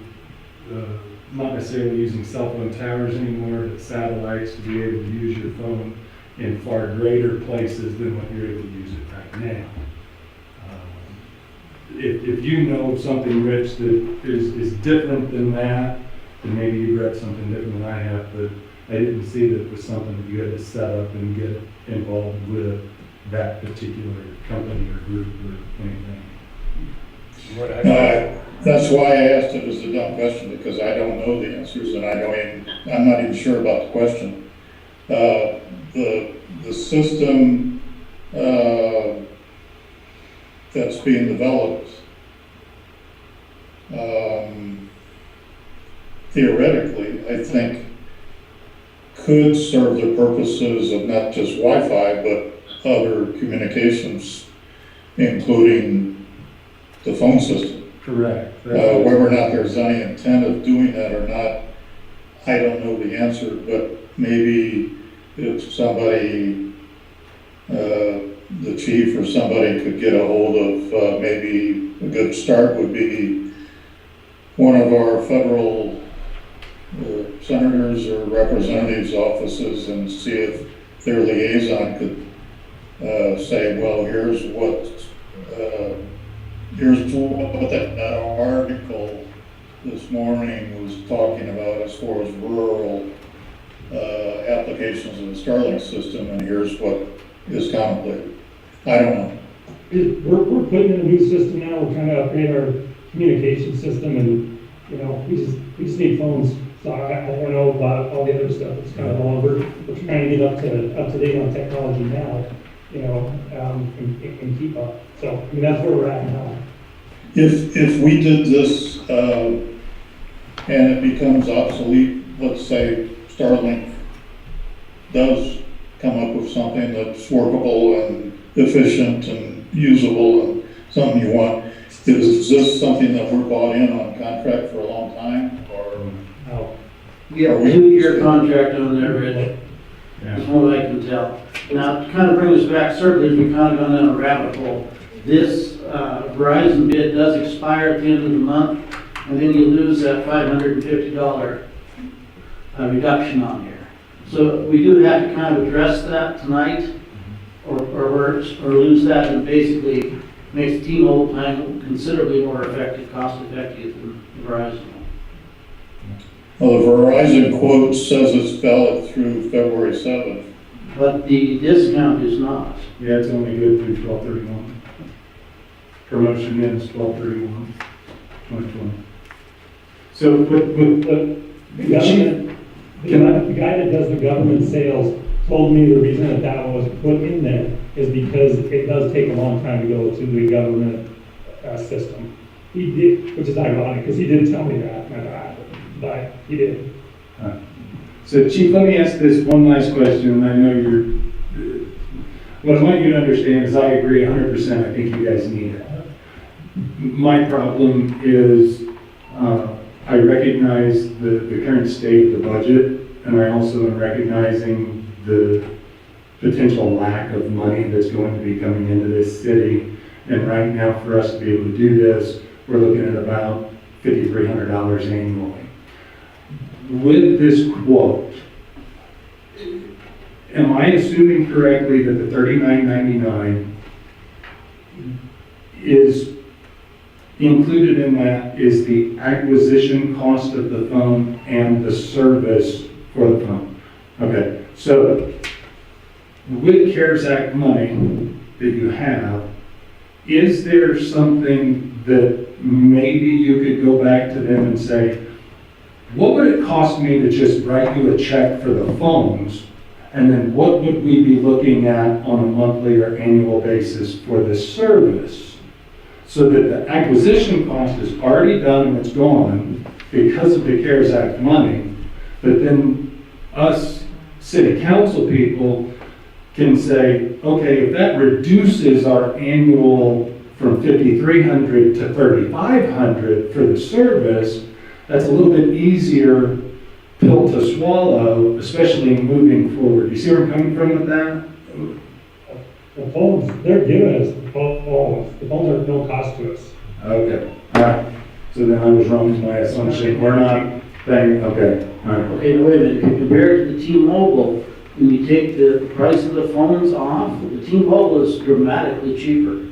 not necessarily using cell phone towers anymore, but satellites, to be able to use your phone in far greater places than what you're able to use it right now. If you know something, Rich, that is different than that, then maybe you read something different than I have, but I didn't see that it was something that you had to set up and get involved with that particular company or group or anything. That's why I asked it as a dumb question, because I don't know the answers, and I'm not even sure about the question. The system that's being developed, theoretically, I think, could serve the purposes of not just Wi-Fi, but other communications, including the phone system. Correct. Whether or not there's any intent of doing that or not, I don't know the answer, but maybe if somebody, the chief or somebody could get a hold of, maybe a good start would be one of our federal senators or representatives' offices, and see if their liaison could say, well, here's what that article this morning was talking about as far as rural applications of the Starlink system, and here's what is contemplated. I don't know. We're putting in a new system now. We're trying to upgrade our communication system, and we just need phones. So I don't know about all the other stuff. It's kind of longer. We're trying to get up to date on technology now, and keep up. So that's where we're at now. If we did this and it becomes obsolete, let's say Starlink does come up with something that's workable and efficient and usable and something you want, is this something that we're bought in on contract for a long time, or? We have a 2-year contract on there, Rich. That's what I can tell. Now, to kind of bring us back, certainly we've kind of gone down a rabbit hole. This Verizon bid does expire at the end of the month, and then you lose that $550 reduction on here. So we do have to kind of address that tonight, or lose that, and basically makes T-Mobile plan considerably more effective, cost effective than Verizon. Well, the Verizon quote says it's valid through February 7th. But the discount is not. Yeah, it's only good through 12/31. Promotion ends 12/31/2020. So The guy that does the government sales told me the reason that was put in there is because it does take a long time to go to the government system. He did, which is ironic, because he did tell me that, but he did. So Chief, let me ask this one last question, and I know what I want you to understand is I agree 100%, I think you guys need it. My problem is, I recognize the current state of the budget, and I also am recognizing the potential lack of money that's going to be coming into this city. And right now, for us to be able to do this, we're looking at about $5,300 annually. With this quote, am I assuming correctly that the $39.99 is included in that is the acquisition cost of the phone and the service for the phone? Okay, so with CARES Act money that you have, is there something that maybe you could go back to them and say, what would it cost me to just write you a check for the phones? And then what would we be looking at on a monthly or annual basis for the service? So that the acquisition cost is already done and it's gone because of the CARES Act money, but then us city council people can say, okay, if that reduces our annual from 5,300 to 3,500 for the service, that's a little bit easier pill to swallow, especially moving forward. You see where I'm coming from with that? The phones, they're giving us the phones. The phones are no cost to us. Okay, all right. So then I was wrong with my assumption. We're not paying, okay, all right. Okay, now wait a minute, if you compare it to the T-Mobile, when you take the price of the phones off, the T-Mobile is dramatically cheaper.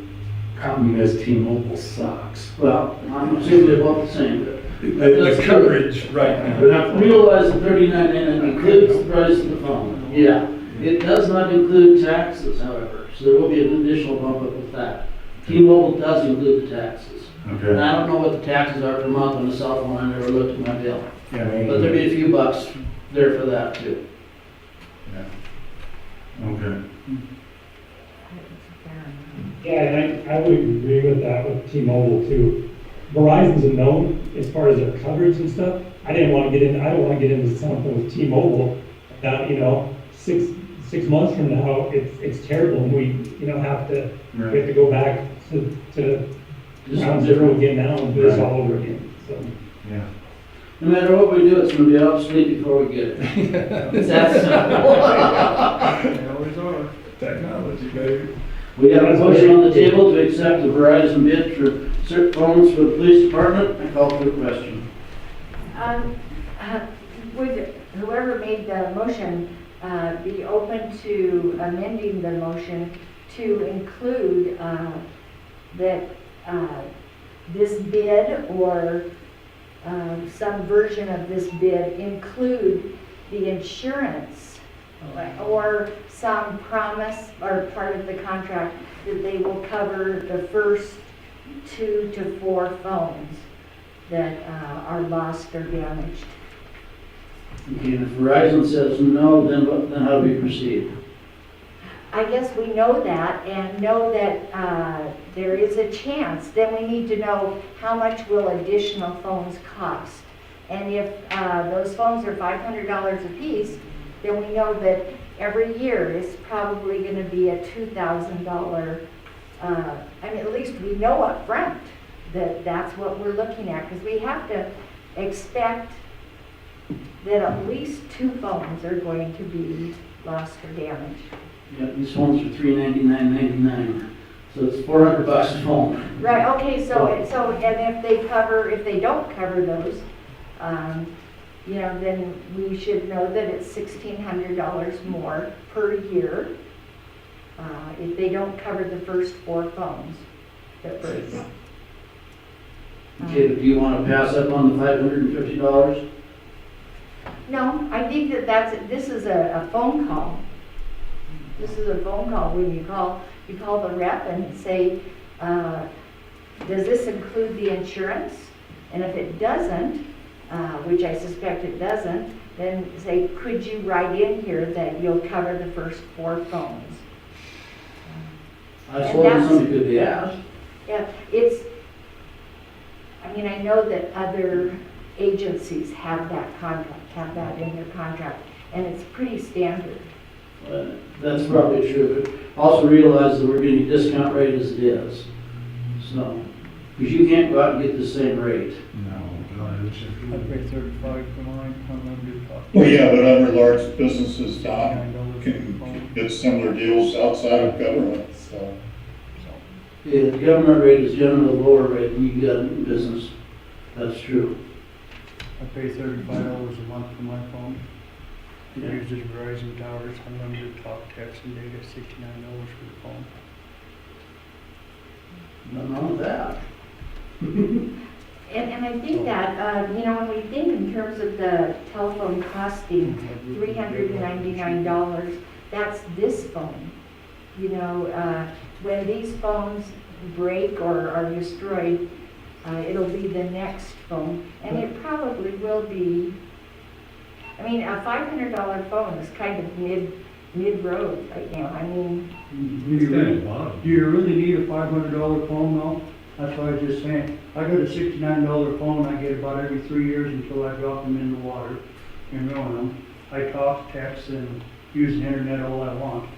Problem is T-Mobile sucks. Well, I'm assuming they're about the same, but. The coverage right now. But now realize the $39.99 includes the price of the phone. Yeah, it does not include taxes, however, so there will be an additional bump up with that. T-Mobile does include the taxes. Okay. And I don't know what the taxes are per month on a cell phone, I never looked at my bill. Yeah, But there'd be a few bucks there for that too. Okay. Yeah, and I would agree with that with T-Mobile too. Verizon's a known as far as their coverage and stuff. I don't want to get into something with T-Mobile. You know, six months from now, it's terrible, and we have to go back to ground zero again now and do this all over again. So. Yeah. No matter what we do, it's gonna be obsolete before we get it. It's that simple. They always are. Technology, baby. We have a motion on the table to accept the Verizon bid for certain phones for the police department. I call for the question. Would whoever made the motion be open to amending the motion to include that this bid or some version of this bid include the insurance or some promise or part of the contract that they will cover the first 2 to 4 phones that are lost or damaged. Okay, and if Verizon says no, then how do we proceed? I guess we know that and know that there is a chance. Then we need to know how much will additional phones cost. And if those phones are $500 a piece, then we know that every year is probably going to be a $2,000. I mean, at least we know up front that that's what we're looking at, because we have to expect that at least 2 phones are going to be lost or damaged. Yeah, these phones are $399.99, so it's $400 a phone. Right, okay, and if they don't cover those, then we should know that it's $1,600 more per year if they don't cover the first 4 phones that break. Okay, do you want to pass up on the $550? No, I think this is a phone call. This is a phone call when you call the rep and say, does this include the insurance? And if it doesn't, which I suspect it doesn't, then say, could you write in here that you'll cover the first 4 phones? I suppose somebody could be asked. Yeah, I know that other agencies have that contract, have that in their contract, and it's pretty standard. That's probably true, but also realize that we're getting a discount rate as it is. So, because you can't go out and get the same rate. No, God. I pay $35 for mine, unlimited talk. Well, yeah, but other large businesses, Don, can get similar deals outside of government, so. Yeah, the government rate is generally a lower rate than you get in business. That's true. I pay $35 a month for my phone. It uses Verizon towers, unlimited talk, text, and data, $69 for the phone. Nothing wrong with that. And I think that, when we think in terms of the telephone costing $399, that's this phone. When these phones break or are destroyed, it'll be the next phone. And it probably will be, a $500 phone is kind of mid-road right now. Do you really need a $500 phone though? That's what I was just saying. I got a $69 phone I get about every 3 years until I drop them in the water and ruin them. I talk, text, and use the internet all I want.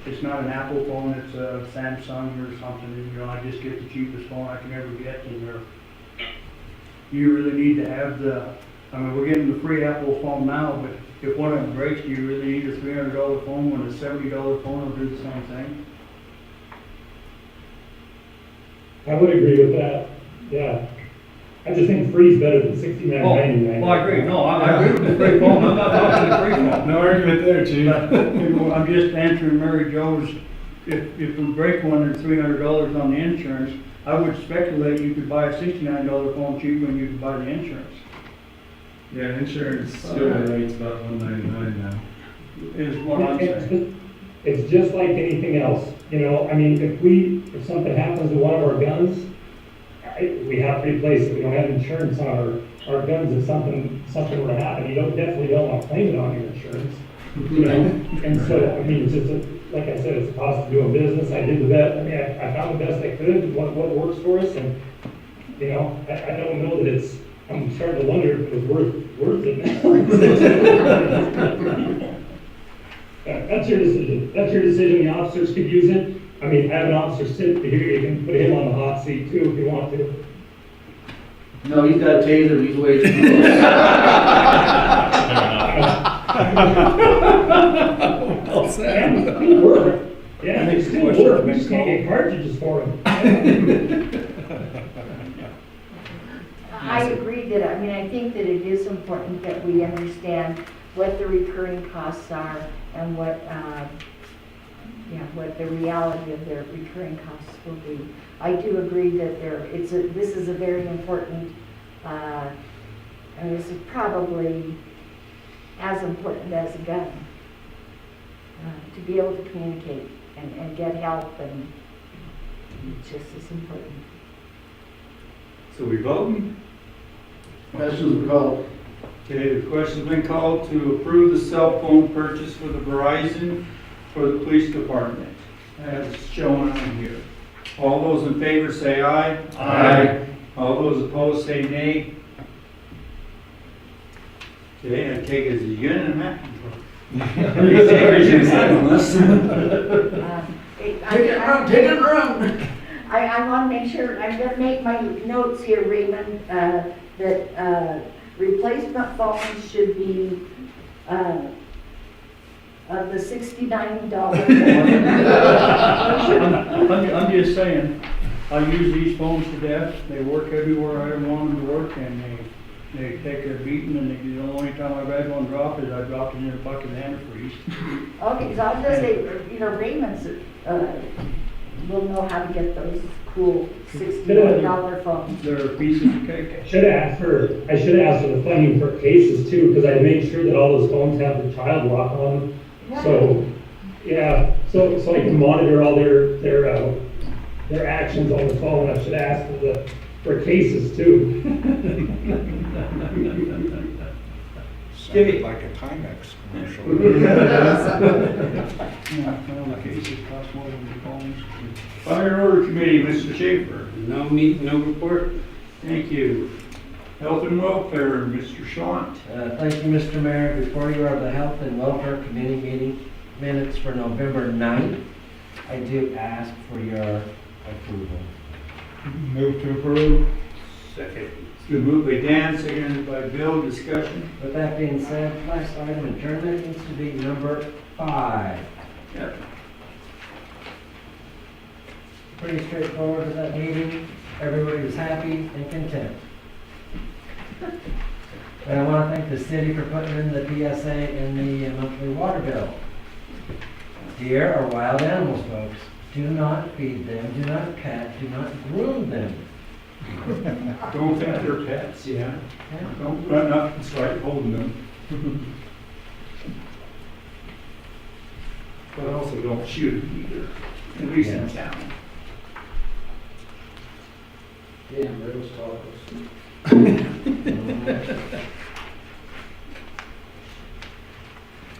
It's not an Apple phone, it's a Samsung or something, you know, I just get the cheapest phone I can ever get, and you really need to have I mean, we're getting the free Apple phone now, but if one of them breaks, do you really need a $300 phone when a $70 phone will do the same thing? I would agree with that, yeah. I just think free is better than $69.99. Well, I agree, no, I agree with the free phone, I'm not talking the free phone. No argument there, Chief. But, I'm just answering Mary Jo's, if we break one, there's $300 on the insurance, I would speculate you could buy a $69 phone cheaper than you could buy the insurance. Yeah, insurance still rates about $199 now. Is what I'm saying. It's just like anything else, you know, I mean, if something happens to one of our guns, we have to replace it, we don't have insurance on our guns, if something were to happen, you definitely don't want to claim it on your insurance, you know? And so, I mean, it's just, like I said, it's a cost of doing business, I did the best, I mean, I found the best I could, what works for us, and, you know, I don't know that I'm starting to wonder if it was worth it now. That's your decision. That's your decision. The officers could use it. I mean, have an officer sit here. You can put him on the hot seat too if you want to. No, he's got a taser, he's way too close. Well said. Yeah, they work. Yeah, they still work. We just can't get cartridges for them. I agree that, I mean, I think that it is important that we understand what the recurring costs are and what the reality of their recurring costs will be. I do agree that this is a very important, and this is probably as important as a gun, to be able to communicate and get help, and it's just as important. So we voting? Questions called. Okay, the question's been called to approve the cell phone purchase for the Verizon for the police department, as shown on here. All those in favor say aye. Aye. All those opposed say nay. Okay, I take it as a unanimous. Take it run. I want to make sure, I'm going to make my notes here, Raymond, that replacement phones should be of the $69. I'm just saying, I use these phones to death. They work everywhere I want them to work, and they take their beating, and the only time I've had one drop is I dropped it in a bucket of antifreeze. Okay, so I'll just say, Raymond's will know how to get those cool $69 phones. They're pieces of cake. I should have asked for the funding for cases too, because I made sure that all those phones have the child lock on them. So, yeah, so I can monitor all their actions on the phone. I should ask for cases too. Sounded like a Timex commercial. Well, the cases cost more than the phones. Fire Order Committee, Mr. Schaefer. No meeting, no report. Thank you. Health and Welfare, Mr. Schwant. Thank you, Mr. Mayor. Before you are the Health and Welfare Committee meeting minutes for November 9th. I do ask for your approval. Move to approve. Second. It's been moved by Dan, seconded by Bill. Discussion. With that being said, last item adjournment needs to be number 5. Yep. Pretty straightforward with that meeting. Everybody was happy and content. And I want to thank the city for putting in the PSA in the monthly water bill. Deer are wild animals, folks. Do not feed them, do not pet, do not groom them. Don't think they're pets, yeah. Don't run up and start holding them. But also don't shoot them either, at least in town. Yeah, those tacos.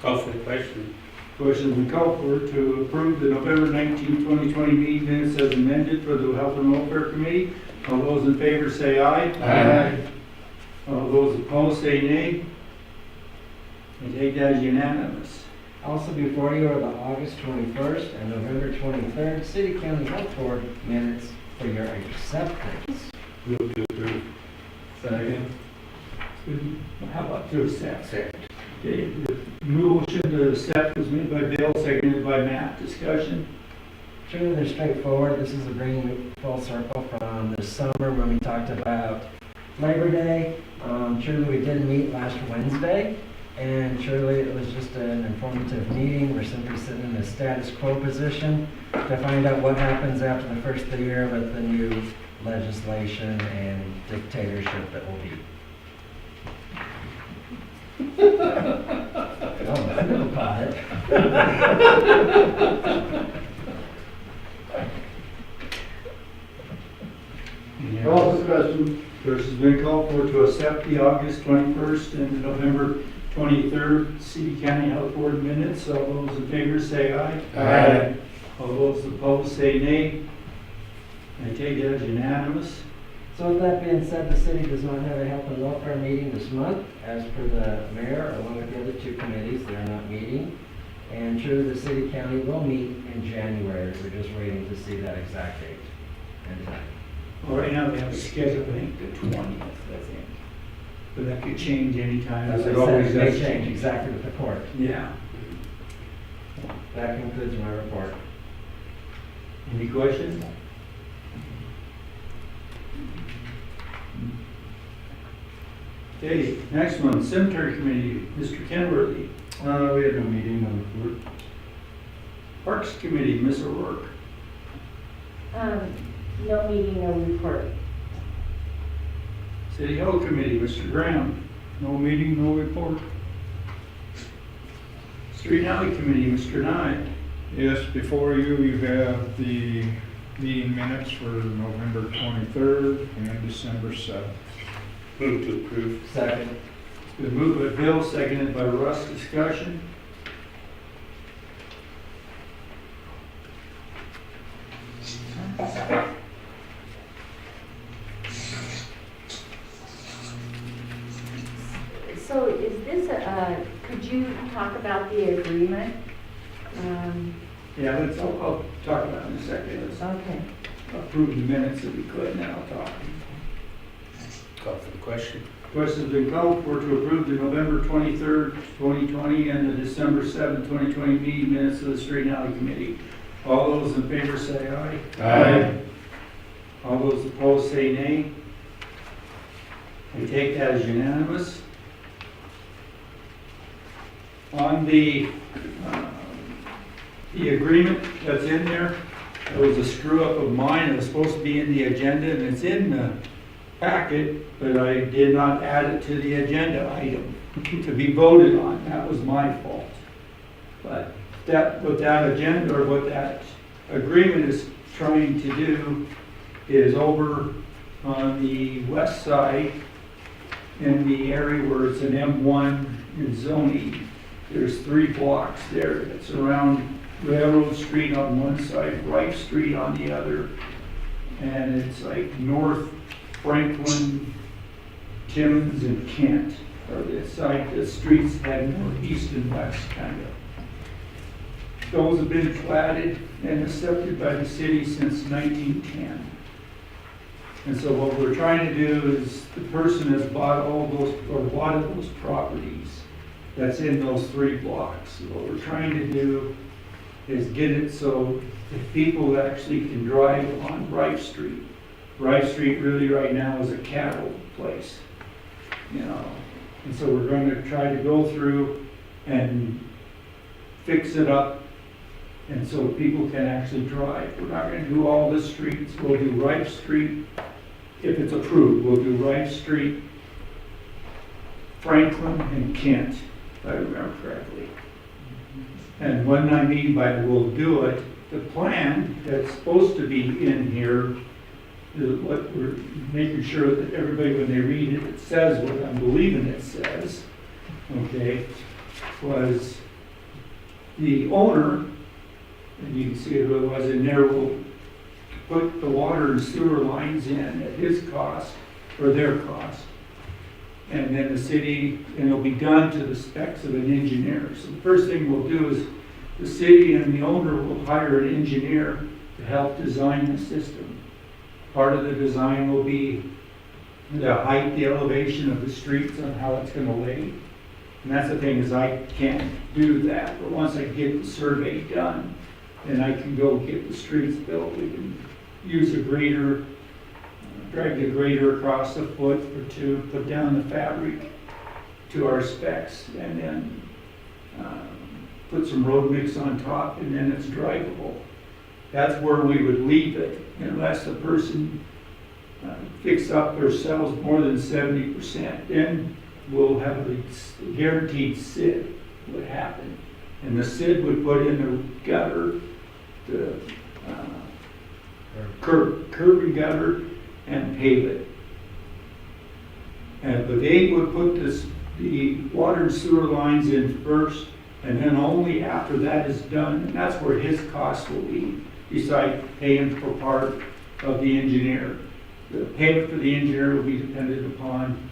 Call for the question. Question been called for to approve the November 19, 2020 meeting minutes as amended for the Health and Welfare Committee. All those in favor say aye. Aye. All those opposed say nay. I take that as unanimous. Also before you are the August 21st and November 23rd City County Health Board minutes for your acceptance. Move to approve. Second. How about to accept? Okay, the motion to accept was made by Bill, seconded by Matt. Discussion? Truly, they're straightforward. This is a bringing it full circle from the summer when we talked about Labor Day. Truly, we did meet last Wednesday, and truly it was just an informative meeting. We're simply sitting in a status quo position to find out what happens after the first of the year with the new legislation and dictatorship that will be. Oh, I never caught it. Call discussion. First has been called for to accept the August 21st and November 23rd City County Health Board minutes. All those in favor say aye. Aye. All those opposed say nay. I take it as unanimous. So with that being said, the city does not have a health and welfare meeting this month. As per the mayor, along with the other two committees, they're not meeting. And truly, the city county will meet in January. We're just waiting to see that exact date and time. Well, right now they have a schedule, I think, the 20th, I think. But that could change anytime. As I It said, always it may does change exactly with the court. Yeah. That concludes my report. Any questions? Okay, next one, Cemetery Committee, Mr. Kenworthy. We had no meeting on the 4th. Parks Committee, Ms. O'Rourke. No meeting, no report. City Hall Committee, Mr. Graham. No meeting, no report. Street Alley Committee, Mr. Nye. Yes, before you, you have the meeting minutes for November 23rd and December 7th. Move to approve. Second. It's been moved by Bill, seconded by Russ. Discussion. So is this could you talk about the agreement? Yeah, I'll talk about it in a second. Let's Okay. approve the minutes if we could, and then I'll talk. Call for the question. Question's been called for to approve the November 23rd, 2020 and the December 7th, 2020 meeting minutes of the Street and Alley Committee. All those in favor say aye. Aye. All those opposed say nay. I take that as unanimous. On the agreement that's in there, there was a screw up of mine. It was supposed to be in the agenda, and it's in the packet, but I did not add it to the agenda item to be voted on. That was my fault. But what that agenda, or what that agreement is trying to do is over on the west side in the area where it's an M1 in zoning. There's 3 blocks there that surround Railroad Street on one side, Rice Street on the other. And it's like North Franklin, Timmins, and Kent are the streets head northeast and west, kind of. Those have been platted and accepted by the city since 1910. And so what we're trying to do is, the person has bought all those, or one of those properties that's in those 3 blocks. So what we're trying to do is get it so that people actually can drive on Rice Street. Rice Street really right now is a cattle place, you know. And so we're going to try to go through and fix it up, and so people can actually drive. We're not going to do all the streets. We'll do Rice Street, if it's approved. We'll do Rice Street, Franklin, and Kent, if I remember correctly. And when I mean by we'll do it, the plan that's supposed to be in here, what we're making sure that everybody, when they read it, it says what I'm believing it says, okay, was the owner, and you can see who it was in there, will put the water and sewer lines in at his cost, or their cost. and then the city, and it'll be done to the specs of an engineer. So the first thing we'll do is the city and the owner will hire an engineer to help design the system. Part of the design will be the height, the elevation of the streets and how it's gonna lay. And that's the thing, is I can't do that, but once I get the survey done, then I can go get the streets built. We can use a grader, drag the grader across a foot or two, put down the fabric to our specs, and then put some road mix on top, and then it's drivable. That's where we would leave it, unless the person picks up or sells more than 70%. Then we'll have a guaranteed SID would happen. And the SID would put in the gutter, the curb and gutter, and pave it. But they would put the water and sewer lines in first, and then only after that is done, and that's where his cost will be, besides paying for part of the engineer. The payment for the engineer will be dependent upon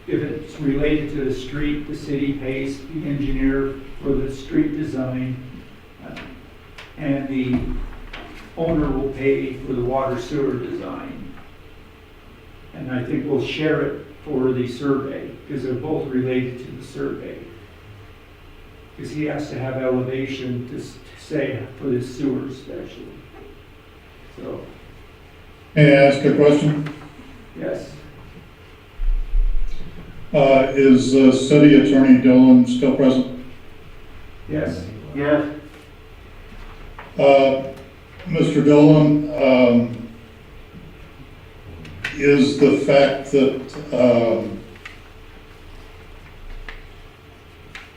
if it's related to the street, the city pays the engineer for the street design, and the owner will pay for the water sewer design. And I think we'll share it for the survey, because they're both related to the survey. Because he has to have elevation to say for the sewer especially. So. May I ask a question? Yes. Is City Attorney Dillon still present? Yes. Yes. Mr. Dillon, is the fact that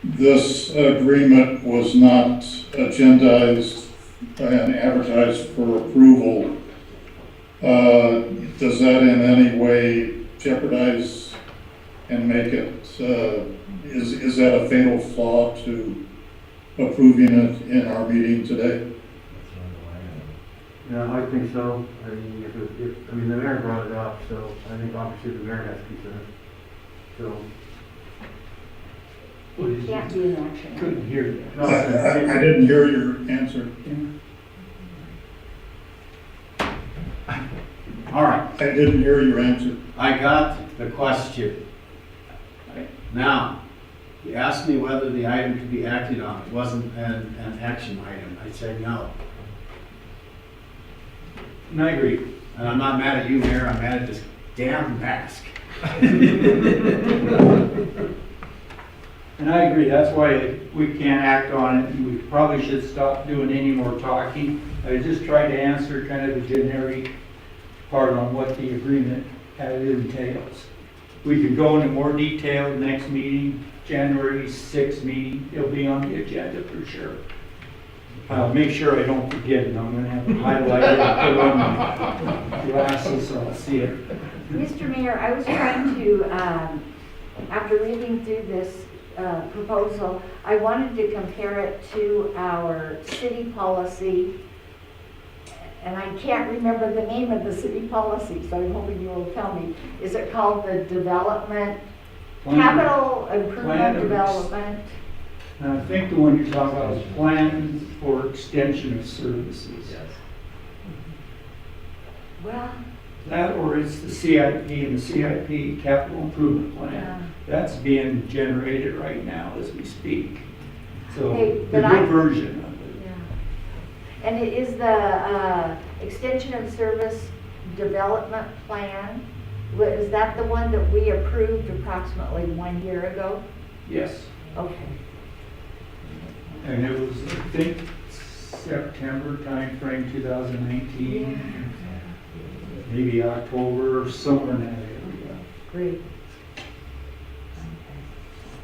this agreement was not agendized and advertised for approval, does that in any way jeopardize and make it, is that a fatal flaw to approving it in our meeting today? Yeah, I think so. I mean, I mean, the mayor brought it up, so I think obviously the mayor has to be there. So. It can't be an action. Couldn't hear you. No, I didn't hear your answer. All right, I didn't hear your answer. I got the question. Now, you asked me whether the item could be acted on. It wasn't an action item. I said no. And I agree. And I'm not mad at you, Mayor, I'm mad at this damn mask. And I agree, that's why we can't act on it, and we probably should stop doing any more talking. I just tried to answer kind of the generic part on what the agreement entails. We could go into more detail next meeting, January 6th meeting, it'll be on the agenda for sure. I'll make sure I don't forget it, I'm gonna have it highlighted and put on my glasses so I'll see it. Mr. Mayor, I was trying to, after reading through this proposal, I wanted to compare it to our city policy, and I can't remember the name of the city policy, so I'm hoping you will tell me. Is it called the Development, Capital Improvement Development? And I think the one you're talking about is Plan for Extension of Services. Yes. Well, That, or it's the CIP, and the CIP Capital Improvement Plan. Yeah. That's being generated right now as we speak. So, Hey, the but good version of it. yeah. And it is the Extension of Service Development Plan. Is that the one that we approved approximately 1 year ago? Yes. Okay. And it was, I think, September timeframe, 2019. Maybe October or somewhere in that area. Great.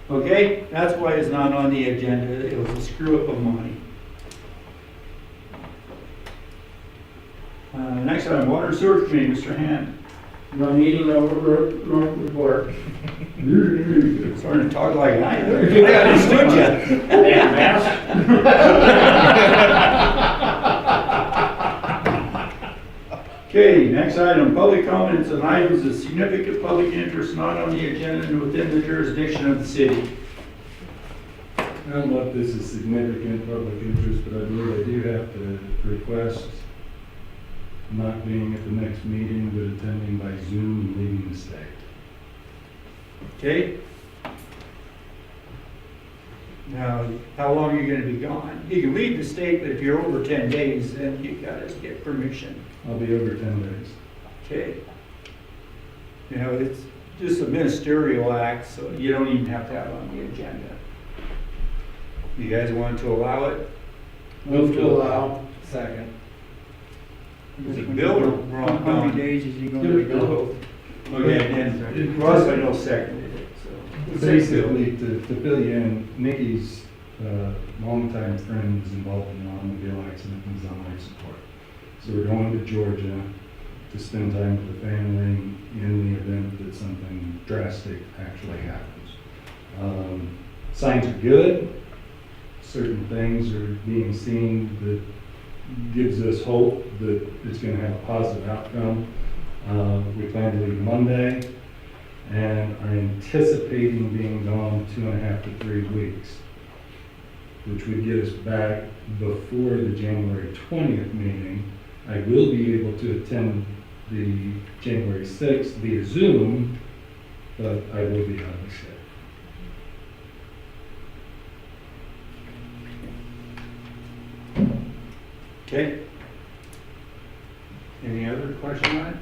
Okay, that's why it's not on the agenda. It was a screw up of mine. Next item, Water and Sewer Committee, Mr. Hand. No meeting, no report. Starting to talk like I understood you. Okay, next item, public comments on items of significant public interest not on the agenda and within the jurisdiction of the city. I don't know if this is significant public interest, but I believe I do have to request not being at the next meeting, but attending by Zoom and leaving the state. Okay? Now, how long are you gonna be gone? You can leave the state, but if you're over 10 days, then you gotta get permission. I'll be over 10 days. Okay? You know, it's just a ministerial act, so you don't even have to have it on the agenda. You guys want to allow it? Move to allow. Second. Is it Bill or Ron? How many days is he gonna be gone? Okay, and Ross, I know seconded it, so. Basically, to fill you in, Nikki's longtime friend was involved in an automobile accident and is on life support. So we're going to Georgia to spend time with the family in the event that something drastic actually happens. Signs are good. Certain things are being seen that gives us hope that it's going to have a positive outcome. We plan to leave Monday and are anticipating being gone 2.5 to 3 weeks, which would get us back before the January 20th meeting. I will be able to attend the January 6th via Zoom, but I will be out of the state. Okay. Any other question on it?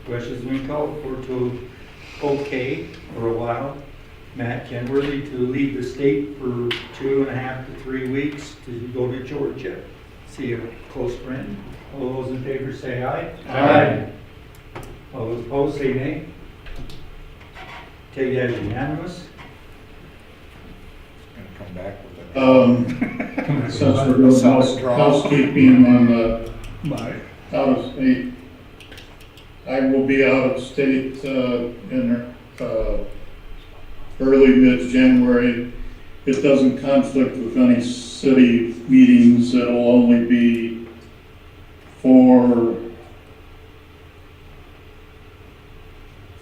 Questions been called for to okay for a while. Matt Kenworthy to leave the state for 2.5 to 3 weeks to go to Georgia. See a close friend. All those in favor say aye. Aye. All those opposed say nay. Take that as unanimous. Come back with it. Since we're doing housekeeping on the out of state, I will be out of state in early mid-January. It doesn't conflict with any city meetings. It'll only be for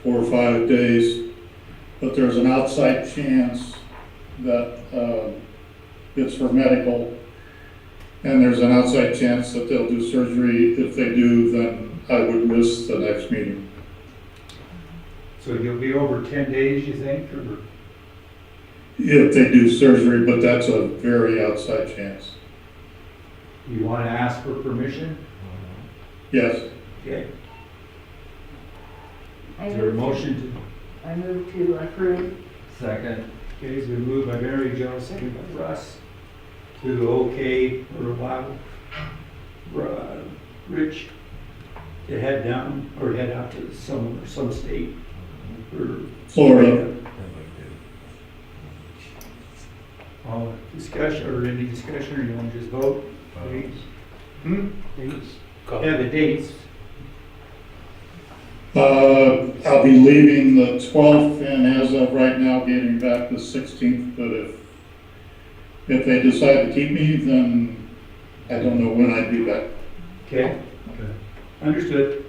4 or 5 days, but there's an outside chance that it's for medical, and there's an outside chance that they'll do surgery. If they do, then I would miss the next meeting. So you'll be over 10 days, you think, or? If they do surgery, but that's a very outside chance. You want to ask for permission? Yes. Okay. I Is there a move to- motion I move to approve. Second. Okay, it's been moved by Mary Jo, second by Russ, to okay for a while. Rich, to head down, or head out to some state, or Florida. All discussion, or any discussion, or you want to just vote? Dates? Dates? Yeah, the dates. I'll be leaving the 12th, and as of right now, getting back the 16th, but if they decide to keep me, then I don't know when I'd be back. Okay, understood.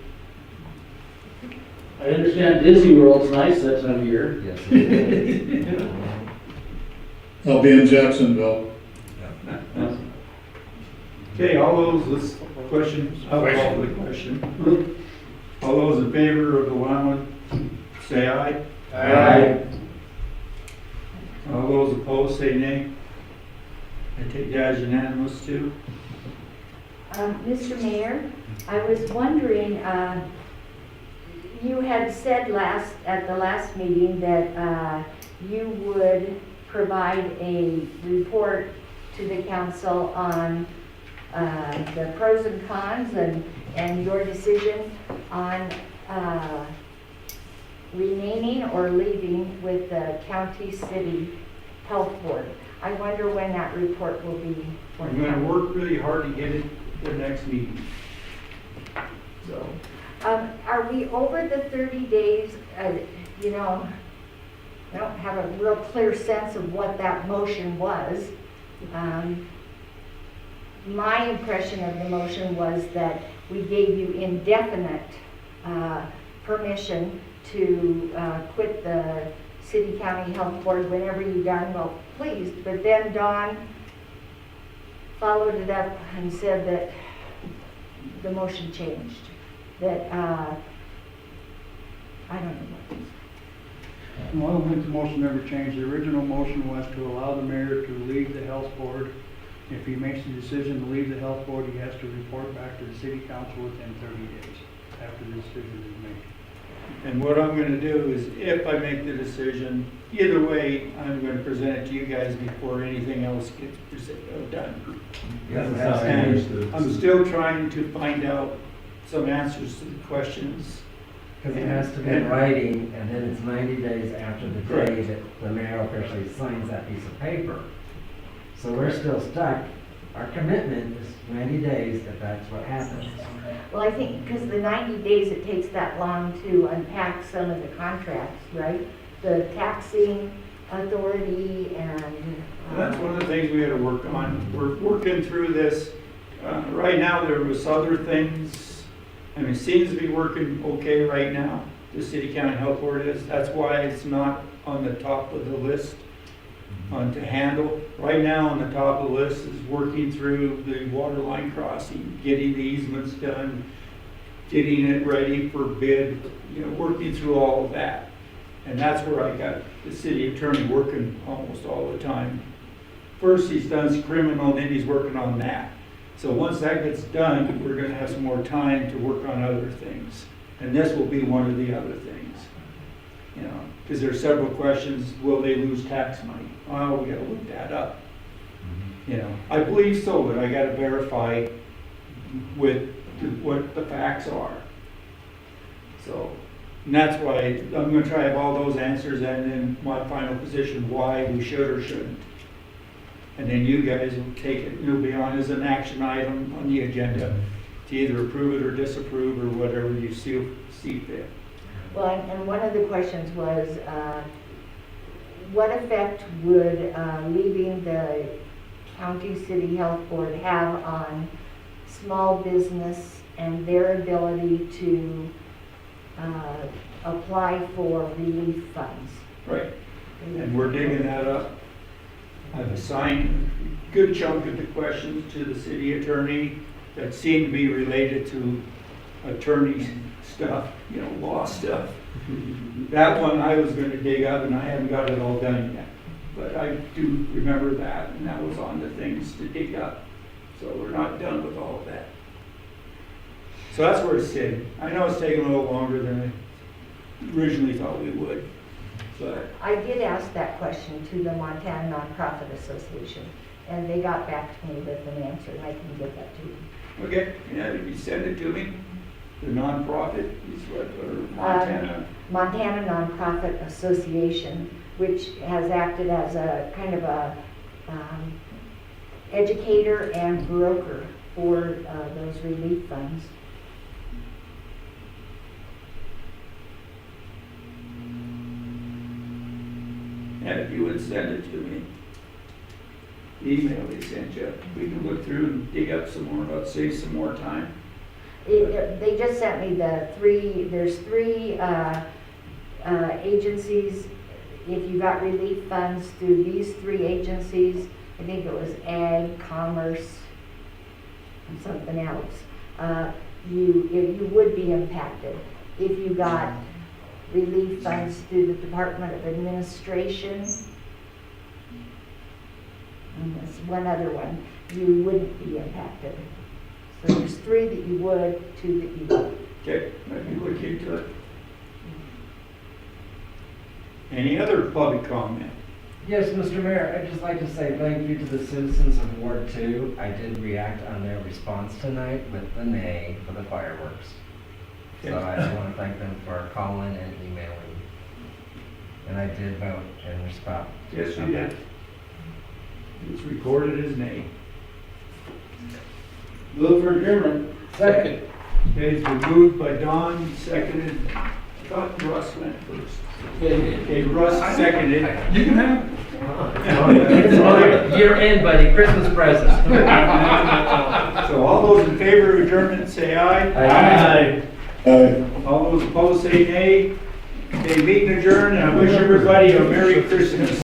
I understand Disney World's nice that time of year. Yes, it is. I'll be in Jacksonville. Okay, all those, let's question, I'll call the question. All those in favor of allowing, say aye. Aye. All those opposed, say nay. I take that as unanimous too. Mr. Mayor, I was wondering, you had said at the last meeting that you would provide a report to the council on the pros and cons and your decision on remaining or leaving with the county city health board. I wonder when that report will be. I'm going to work really hard to get it the next meeting. So, Are we over the 30 days? You know, I don't have a real clear sense of what that motion was. my impression of the motion was that we gave you indefinite permission to quit the city county health board whenever you darn well pleased. But then Dawn followed it up and said that the motion changed. That, I don't know. No, I don't think the motion ever changed. The original motion was to allow the mayor to leave the health board. If he makes the decision to leave the health board, he has to report back to the city council within 30 days after the decision is made. And what I'm gonna do is, if I make the decision, either way, I'm gonna present it to you guys before anything else gets done. And I'm still trying to find out some answers to the questions. Because it has to be in writing, and then it's 90 days after the day that the mayor officially signs that piece of paper. So we're still stuck. Our commitment is 90 days if that's what happens. Well, I think because the 90 days, it takes that long to unpack some of the contracts, right? The taxing authority and... And that's one of the things we had to work on. We're working through this. Right now, there was other things. I mean, it seems to be working okay right now. The city county health board is. That's why it's not on the top of the list to handle. Right now on the top of the list is working through the water line crossing, getting the easements done, getting it ready for bid, working through all of that. And that's where I got the city attorney working almost all the time. First he's done criminal, then he's working on that. So once that gets done, we're gonna have some more time to work on other things. And this will be one of the other things. Because there's several questions, will they lose tax money? Oh, we gotta look that up. I believe so, but I gotta verify with what the facts are. So, and that's why I'm gonna try to have all those answers and then my final position, why we should or shouldn't. And then you guys will take it, it'll be on as an action item on the agenda to either approve it or disapprove or whatever you see fit. Well, and one of the questions was, what effect would leaving the county city health board have on small business and their ability to apply for relief funds? Right, and we're digging that up. I've assigned a good chunk of the questions to the city attorney that seem to be related to attorney stuff, law stuff. That one I was going to dig up and I haven't got it all done yet. But I do remember that, and that was on the things to dig up. So we're not done with all of that. So that's where it's sitting. I know it's taking a little longer than I originally thought we would. But I did ask that question to the Montana Nonprofit Association, and they got back to me with an answer, and I can get that to you. okay, if you send it to me, the nonprofit is what, or Montana? Montana Nonprofit Association, which has acted as a kind of a educator and broker for those relief funds. And if you would send it to me, the email they sent you, we can look through and dig up some more, save some more time. They just sent me there's three agencies. If you got relief funds through these three agencies, I think it was Ag, Commerce, and something else, you would be impacted. If you got relief funds through the Department of Administration, and there's one other one, you wouldn't be impacted. So there's three that you would, two that you won't. Okay, let me look into it. Any other public comment? Yes, Mr. Mayor, I'd just like to say thank you to the citizens of Ward 2. I did react on their response tonight with the nay for the fireworks. So I just want to thank them for calling and emailing. And I did vote in response. Yes, you did. It's recorded as nay. Move for adjournment. Second. Okay, it's been moved by Don, seconded. I thought Russ went first. Okay, Russ seconded. You can have it. You're in, buddy. Christmas present. So all those in favor of adjournment, say aye. Aye. All those opposed, say nay. Okay, meeting adjourned, and I wish everybody a Merry Christmas.